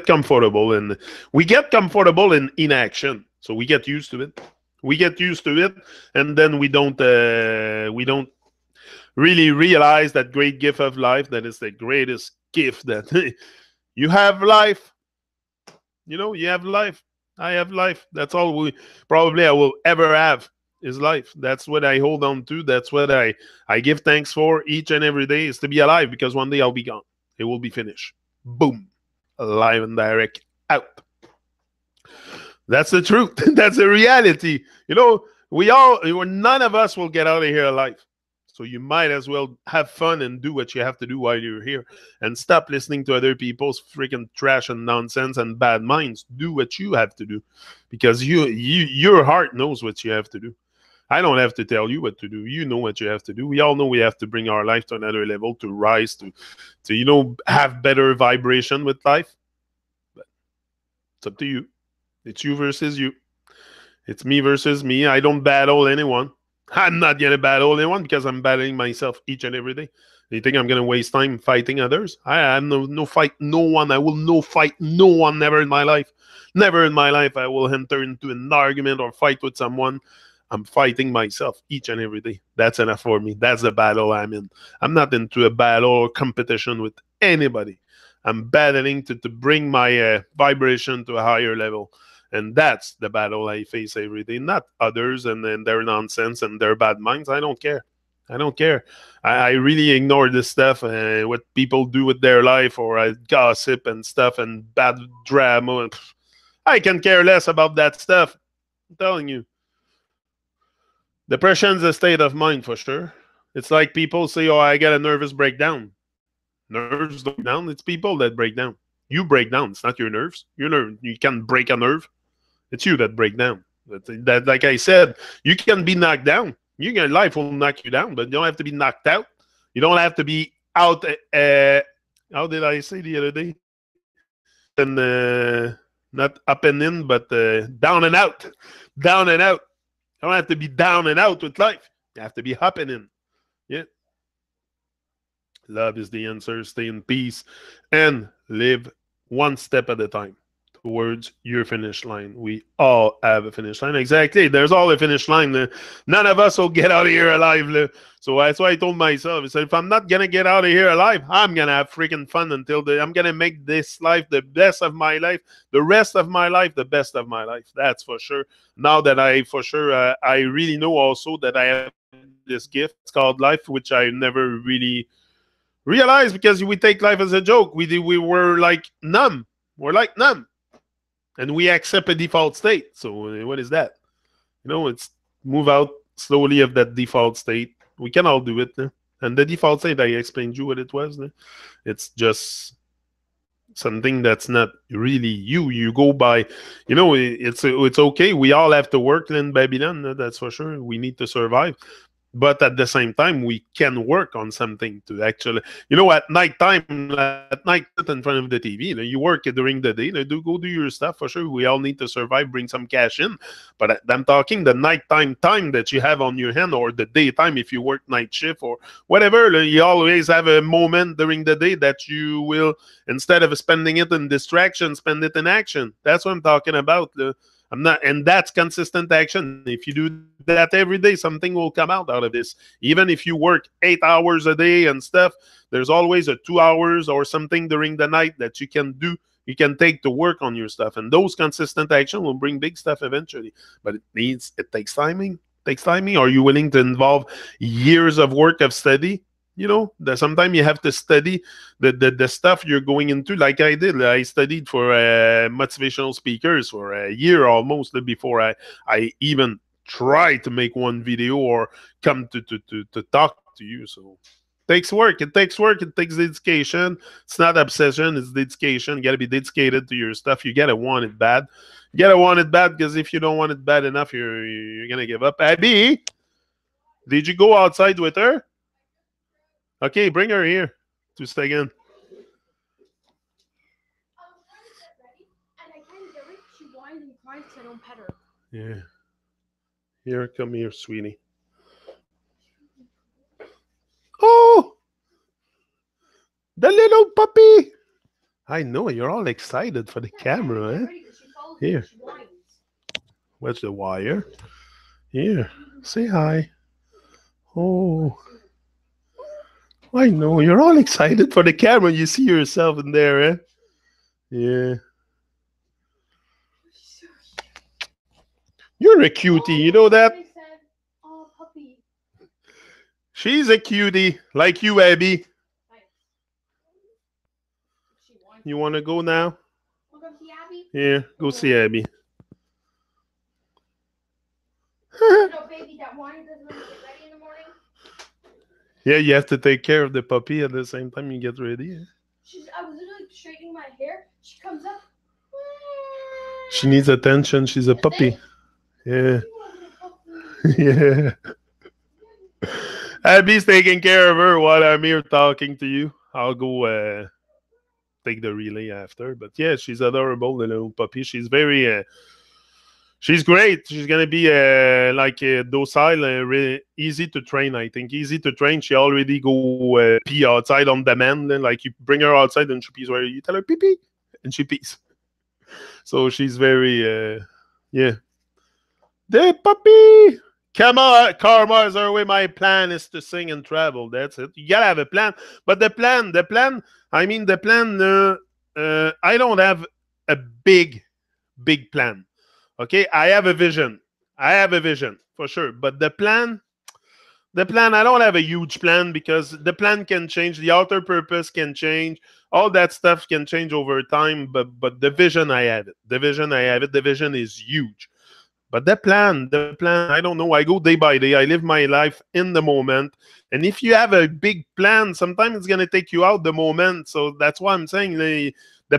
comfortable, and we get comfortable in inaction. So we get used to it. We get used to it, and then we don't really realize that great gift of life, that is the greatest gift that you have life. You know, you have life. I have life. That's all I will ever have is life. That's what I hold on to. That's what I give thanks for each and every day, is to be alive, because one day I'll be gone. It will be finished. Boom. Alive and direct out. That's the truth. That's the reality. You know, none of us will get out of here alive. So you might as well have fun and do what you have to do while you're here, and stop listening to other people's freaking trash and nonsense and bad minds. Do what you have to do, because your heart knows what you have to do. I don't have to tell you what to do. You know what you have to do. We all know we have to bring our life to another level, to rise, to have better vibration with life. But it's up to you. It's you versus you. It's me versus me. I don't battle anyone. I'm not going to battle anyone, because I'm battling myself each and every day. You think I'm going to waste time fighting others? I no fight no one. I will no fight no one, never in my life. Never in my life I will enter into an argument or fight with someone. I'm fighting myself each and every day. That's enough for me. That's the battle I'm in. I'm not into a battle or competition with anybody. I'm battling to bring my vibration to a higher level. And that's the battle I face every day, not others and their nonsense and their bad minds. I don't care. I don't care. I really ignore this stuff, what people do with their life, or I gossip and stuff and bad drama. I can care less about that stuff. I'm telling you. Depression's a state of mind for sure. It's like people say, oh, I got a nervous breakdown. Nerves don't break down. It's people that break down. You break down. It's not your nerves. You can't break a nerve. It's you that break down. That, like I said, you can be knocked down. Your life will knock you down, but you don't have to be knocked out. You don't have to be out. How did I say the other day? And not up and in, but down and out. Down and out. You don't have to be down and out with life. You have to be up and in. Yeah. Love is the answer. Stay in peace and live one step at a time towards your finish line. We all have a finish line. Exactly. There's all a finish line. None of us will get out of here alive. So that's why I told myself, I said, if I'm not going to get out of here alive, I'm going to have freaking fun until I'm going to make this life the best of my life, the rest of my life, the best of my life. That's for sure. Now that I really know also that I have this gift. It's called life, which I never really realized, because we take life as a joke. We were like numb. We're like numb. And we accept a default state. So what is that? It's move out slowly of that default state. We can all do it. And the default state, I explained you what it was. It's just something that's not really you. You go by, it's okay. We all have to work in Babylon. That's for sure. We need to survive. But at the same time, we can work on something to actually, at night, sit in front of the TV. You work during the day. Go do your stuff. For sure, we all need to survive, bring some cash in. But I'm talking the nighttime time that you have on your hand, or the daytime if you work night shift or whatever. You always have a moment during the day that you will, instead of spending it in distraction, spend it in action. That's what I'm talking about. I'm not, and that's consistent action. If you do that every day, something will come out of this. Even if you work 8 hours a day and stuff, there's always a 2 hours or something during the night that you can do. You can take to work on your stuff, and those consistent action will bring big stuff eventually. But it takes timing. Takes timing. Are you willing to involve years of work of study? You know, sometimes you have to study the stuff you're going into, like I did. I studied for motivational speakers for a year almost before I even tried to make one video or come to talk to you. So takes work. It takes work. It takes dedication. It's not obsession. It's dedication. You got to be dedicated to your stuff. You got to want it bad. You got to want it bad, because if you don't want it bad enough, you're going to give up. Abby, did you go outside with her? Okay, bring her here to stay again. Yeah. Here, come here, sweetie. Oh, the little puppy. I know, you're all excited for the camera, eh? Here. Where's the wire? Here, say hi. Oh, I know, you're all excited for the camera. You see yourself in there, eh? Yeah. You're a cutie, you know that? She's a cutie, like you, Abby. You want to go now? Yeah, go see Abby. Yeah, you have to take care of the puppy at the same time you get ready. I was literally straightening my hair. She comes up. She needs attention. She's a puppy. Yeah. Yeah. Abby's taking care of her while I'm here talking to you. I'll go take the relay after. But yeah, she's adorable, the little puppy. She's very... she's great. She's going to be docile, really easy to train, I think. Easy to train. She already go pee outside on demand. Like you bring her outside and she pees where you tell her pee pee and she pees. So she's very, yeah. The puppy! Come on, Karma is our way. My plan is to sing and travel. That's it. You gotta have a plan. But the plan, I don't have a big plan. Okay, I have a vision. For sure. But the plan, I don't have a huge plan, because the plan can change. The outer purpose can change. All that stuff can change over time. But the vision, I have it. The vision is huge. But the plan, I don't know. I go day by day. I live my life in the moment. And if you have a big plan, sometimes it's going to take you out the moment. So that's why I'm saying the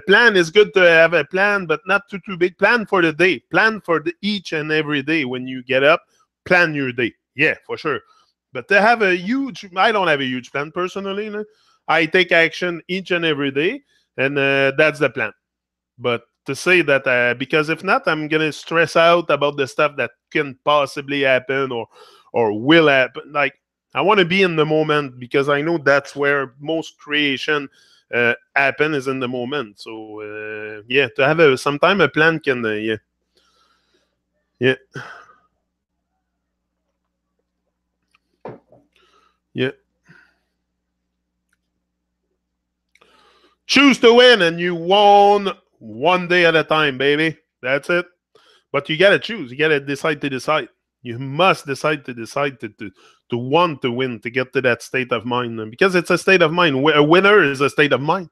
plan is good to have a plan, but not too big. Plan for the day. Plan for each and every day. When you get up, plan your day. Yeah, for sure. But to have I don't have a huge plan personally. I take action each and every day. And that's the plan. But to say that, because if not, I'm going to stress out about the stuff that can possibly happen or will happen. Like, I want to be in the moment, because I know that's where most creation happen, is in the moment. So, yeah, to have sometime a plan can, yeah. Yeah. Yeah. Choose to win, and you won one day at a time, baby. That's it. But you got to choose. You got to decide to decide. You must decide to want to win, to get to that state of mind. Because it's a state of mind. A winner is a state of mind.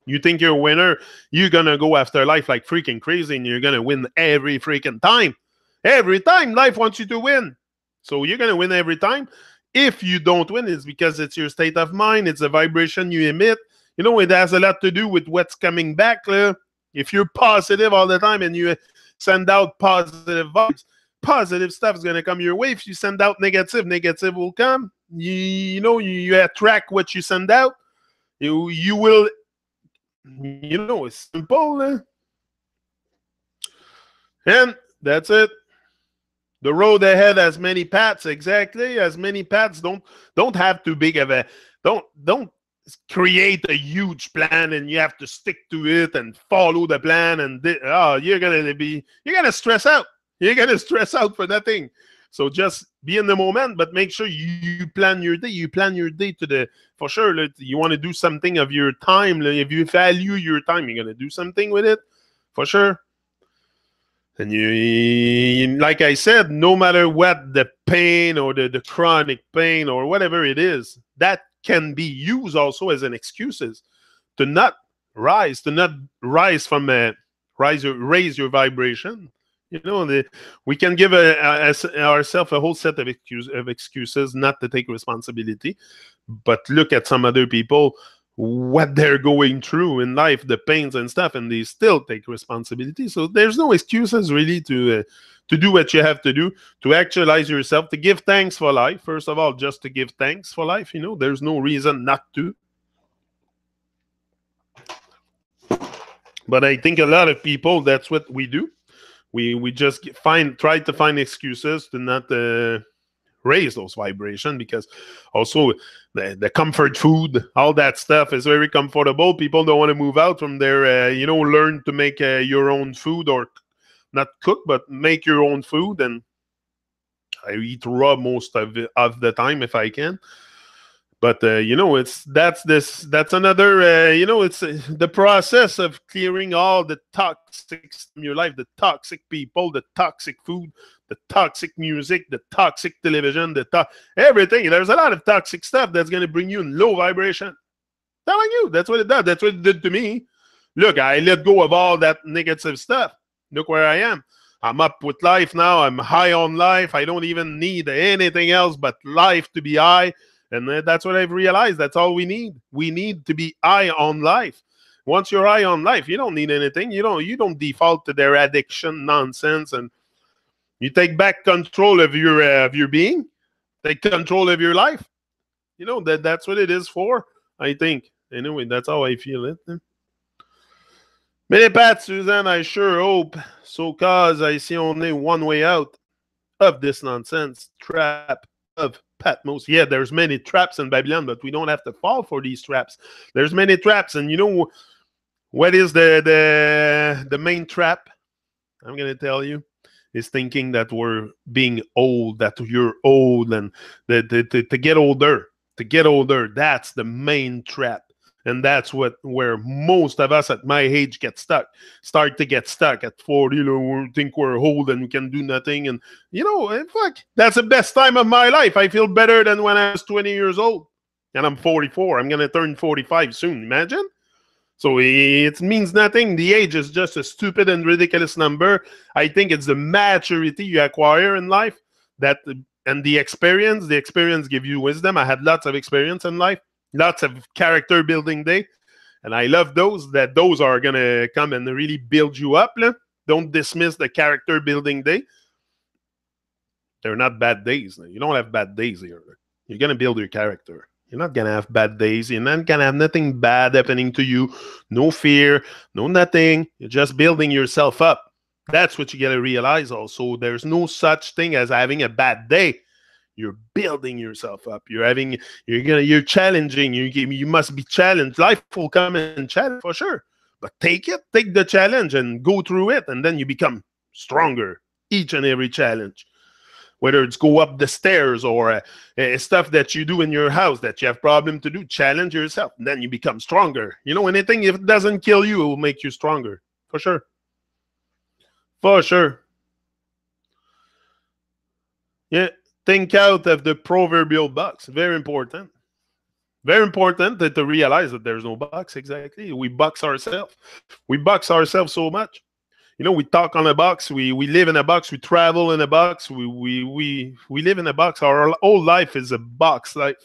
You think you're a winner, you're going to go after life like freaking crazy, and you're going to win every freaking time. Every time life wants you to win. So you're going to win every time. If you don't win, it's because it's your state of mind. It's a vibration you emit. You know, it has a lot to do with what's coming back. If you're positive all the time and you send out positive vibes, positive stuff is going to come your way. If you send out negative will come. You attract what you send out. You will, it's simple. And that's it. The road ahead has many paths, exactly. As many paths. Don't have too big of a, don't create a huge plan and you have to stick to it and follow the plan, and you're gonna stress out. You're gonna stress out for nothing. So just be in the moment, but make sure you plan your day. You plan your day for sure. You want to do something of your time. If you value your time, you're gonna do something with it, for sure. And you, like I said, no matter what the pain or the chronic pain or whatever it is, that can be used also as an excuses to not rise from raise your vibration. You know, we can give ourselves a whole set of excuses not to take responsibility, but look at some other people, what they're going through in life, the pains and stuff, and they still take responsibility. So there's no excuses really to do what you have to do, to actualize yourself, to give thanks for life. First of all, just to give thanks for life. You know, there's no reason not to. But I think a lot of people, that's what we do. We just try to find excuses to not raise those vibrations, because also the comfort food, all that stuff is very comfortable. People don't want to move out from their, learn to make your own food, or not cook, but make your own food. And I eat raw most of the time if I can. But that's another it's the process of clearing all the toxics in your life, the toxic people, the toxic food, the toxic music, the toxic television, everything. There's a lot of toxic stuff that's going to bring you in low vibration. Telling you, that's what it does. That's what it did to me. Look, I let go of all that negative stuff. Look where I am. I'm up with life now. I'm high on life. I don't even need anything else but life to be high. And that's what I've realized. That's all we need. We need to be high on life. Once you're high on life, you don't need anything. You don't default to their addiction nonsense, and you take back control of your being. Take control of your life. You know that's what it is for. I think. Anyway, that's how I feel it. Many Pat, Suzanne, I sure hope so, cause I see only one way out of this nonsense trap of Patmos. Yeah, there's many traps in Babylon, but we don't have to fall for these traps. There's many traps, and you know what is the main trap? I'm gonna tell you, is thinking that we're being old, that you're old, and to get older. To get older, that's the main trap. And that's where most of us at my age start to get stuck at 40. We think we're old and we can do nothing. And, fuck, that's the best time of my life. I feel better than when I was 20 years old. And I'm 44. I'm going to turn 45 soon. Imagine? So it means nothing. The age is just a stupid and ridiculous number. I think it's the maturity you acquire in life and the experience. The experience gives you wisdom. I had lots of experience in life. Lots of character building day. And I love those are going to come and really build you up. Don't dismiss the character building day. They're not bad days. You don't have bad days here. You're going to build your character. You're not going to have bad days. You're not going to have nothing bad happening to you. No fear, no nothing. You're just building yourself up. That's what you got to realize also. There's no such thing as having a bad day. You're building yourself up. You're challenging. You must be challenged. Life will come and challenge for sure. But take the challenge and go through it, and then you become stronger each and every challenge. Whether it's go up the stairs or stuff that you do in your house that you have problem to do, challenge yourself, and then you become stronger. Anything, if it doesn't kill you, it will make you stronger. For sure. For sure. Yeah. Think out of the proverbial box. Very important. Very important to realize that there's no box. Exactly. We box ourselves. We box ourselves so much. We talk on a box. We live in a box. We travel in a box. We live in a box. Our whole life is a box life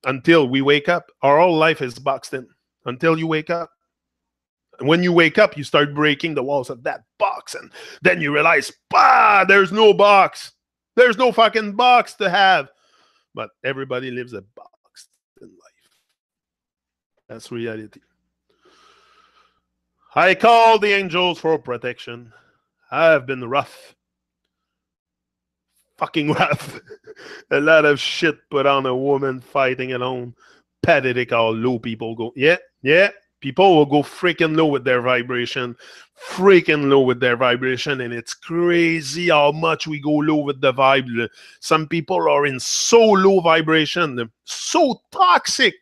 until we wake up. Our whole life is boxed in until you wake up. And when you wake up, you start breaking the walls of that box. And then you realize, there's no box. There's no fucking box to have. But everybody lives a box in life. That's reality. I call the angels for protection. I've been rough. Fucking rough. A lot of shit put on a woman fighting alone. pathetic how low people go. Yeah, yeah. People will go freaking low with their vibration, freaking low with their vibration, and it's crazy how much we go low with the vibe. Some people are in so low vibration, so toxic.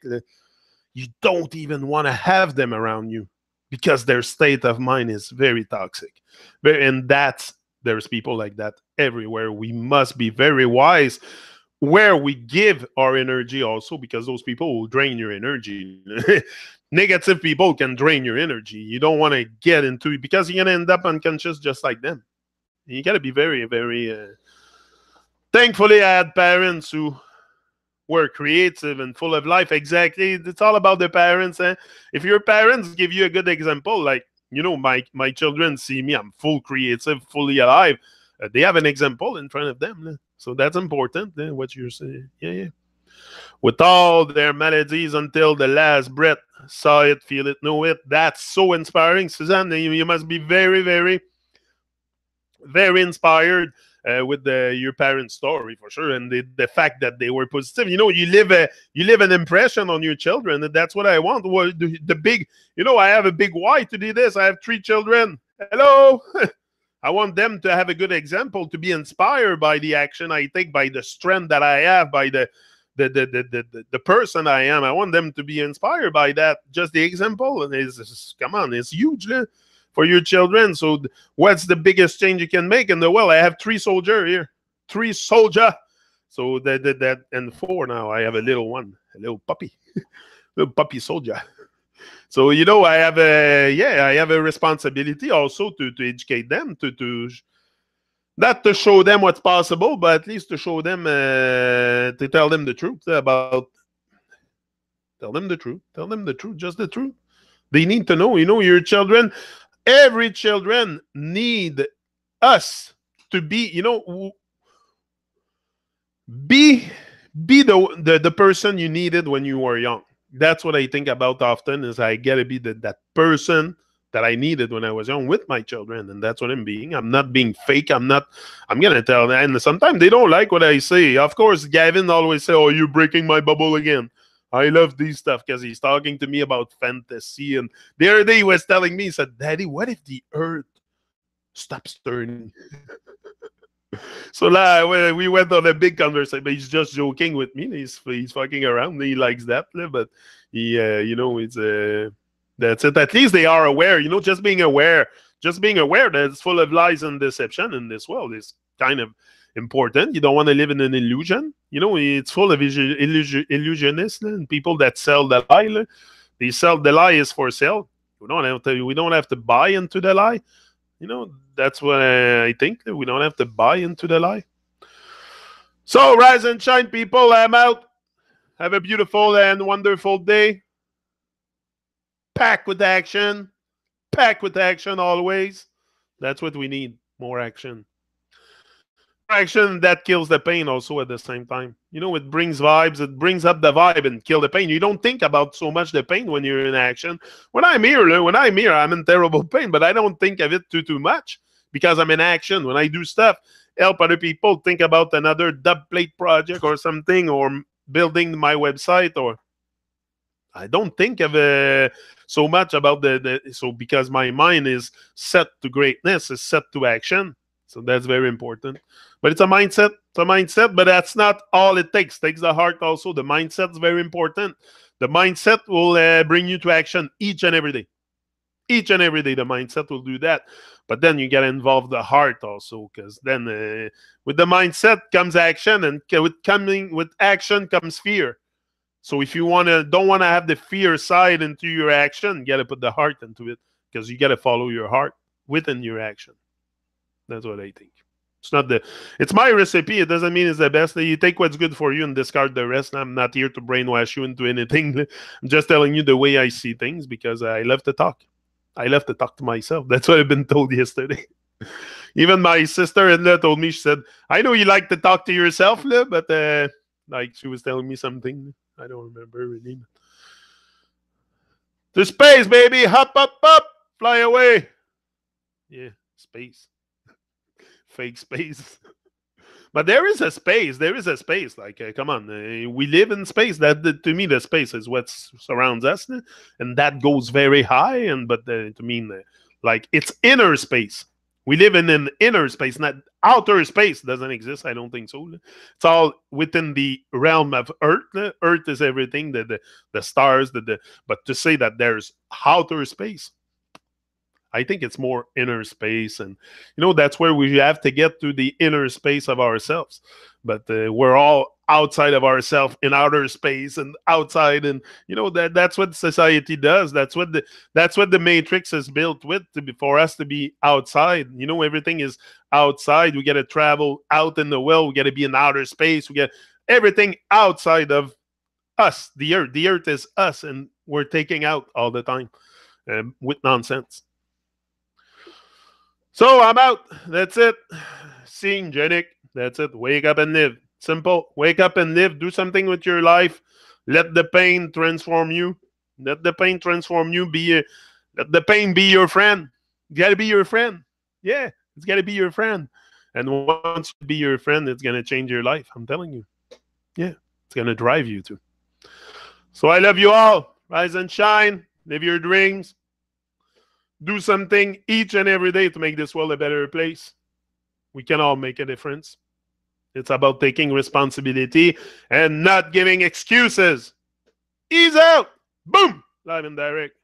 You don't even want to have them around you because their state of mind is very toxic. And there's people like that everywhere. We must be very wise where we give our energy also, because those people will drain your energy. Negative people can drain your energy. You don't want to get into it because you're going to end up unconscious just like them. You got to be very, very... Thankfully, I had parents who were creative and full of life. Exactly. It's all about the parents. Eh? If your parents give you a good example, like, my children see me, I'm full creative, fully alive. They have an example in front of them. So that's important, what you're saying. Yeah. With all their maladies until the last breath, saw it, feel it, know it. That's so inspiring, Suzanne. You must be very, very, very inspired with your parents' story for sure, and the fact that they were positive. You live an impression on your children, and that's what I want. Well, the big, I have a big why to do this. I have 3 children. Hello. I want them to have a good example, to be inspired by the action I take, by the strength that I have, by the person I am. I want them to be inspired by that. Just the example, and it's huge for your children. So what's the biggest change you can make in the world? I have 3 soldiers here, 3 soldier. So that and 4 now. I have a little one, a little puppy, little puppy soldier. So I have a responsibility also to educate them, to not to show them what's possible, but at least to show them, to tell them the truth tell them the truth, just the truth. They need to know, your children, every children need us to be, be the person you needed when you were young. That's what I think about often, is I gotta be that person that I needed when I was young with my children, and that's what I'm being. I'm not being fake. I'm gonna tell them, and sometimes they don't like what I say. Of course, Gavin always say, "Oh, you're breaking my bubble again." I love these stuff because he's talking to me about fantasy, and the other day he was telling me, he said, "Daddy, what if the earth stops turning?" So we went on a big conversation, but he's just joking with me. He's fucking around. He likes that, but it's that's it. At least they are aware. Just being aware that it's full of lies and deception in this world is kind of important. You don't want to live in an illusion. It's full of illusionists and people that sell the lie. They sell the lie is for sale. We don't have to buy into the lie. That's what I think. We don't have to buy into the lie. So, rise and shine, people. I'm out. Have a beautiful and wonderful day. Packed with action. Packed with action always. That's what we need. More action. Action that kills the pain also at the same time. It brings vibes. It brings up the vibe and kill the pain. You don't think about so much the pain when you're in action. When I'm here, I'm in terrible pain, but I don't think of it too much because I'm in action. When I do stuff, help other people, think about another dub plate project or something, or building my website, or I don't think of so much about so because my mind is set to greatness, is set to action. So that's very important. But it's a mindset. It's a mindset, but that's not all it takes. It takes the heart also. The mindset is very important. The mindset will bring you to action each and every day. Each and every day, the mindset will do that. But then you got to involve the heart also, because then with the mindset comes action, and with action comes fear. So if you don't want to have the fear side into your action, you got to put the heart into it, because you got to follow your heart within your action. That's what I think. It's my recipe. It doesn't mean it's the best. You take what's good for you and discard the rest. I'm not here to brainwash you into anything. I'm just telling you the way I see things, because I love to talk. I love to talk to myself. That's what I've been told yesterday. Even my sister-in-law told me, she said, "I know you like to talk to yourself, but like she was telling me something. I don't remember her name. To space, baby. Hop, up, up. Fly away." Yeah, space. Fake space. But there is a space. There is a space. Like, come on, we live in space. To me, the space is what surrounds us, and that goes very high. And but to me, like it's inner space. We live in an inner space, not outer space. Doesn't exist. I don't think so. It's all within the realm of Earth. Earth is everything. The stars. But to say that there's outer space, I think it's more inner space, and that's where we have to get to the inner space of ourselves. But we're all outside of ourselves in outer space and outside, and that's what society does. That's what the Matrix is built with for us to be outside. Everything is outside. We got to travel out in the world. We got to be in outer space. We get everything outside of us. The Earth. The Earth is us, and we're taking out all the time with nonsense. So I'm out. That's it. Seeing Janik. That's it. Wake up and live. Simple. Wake up and live. Do something with your life. Let the pain transform you. Let the pain transform you. Let the pain be your friend. You got to be your friend. Yeah, it's got to be your friend. And once you be your friend, it's going to change your life. I'm telling you. Yeah, it's going to drive you to. So I love you all. Rise and shine. Live your dreams. Do something each and every day to make this world a better place. We can all make a difference. It's about taking responsibility and not giving excuses. Ease out. Boom. Live and direct.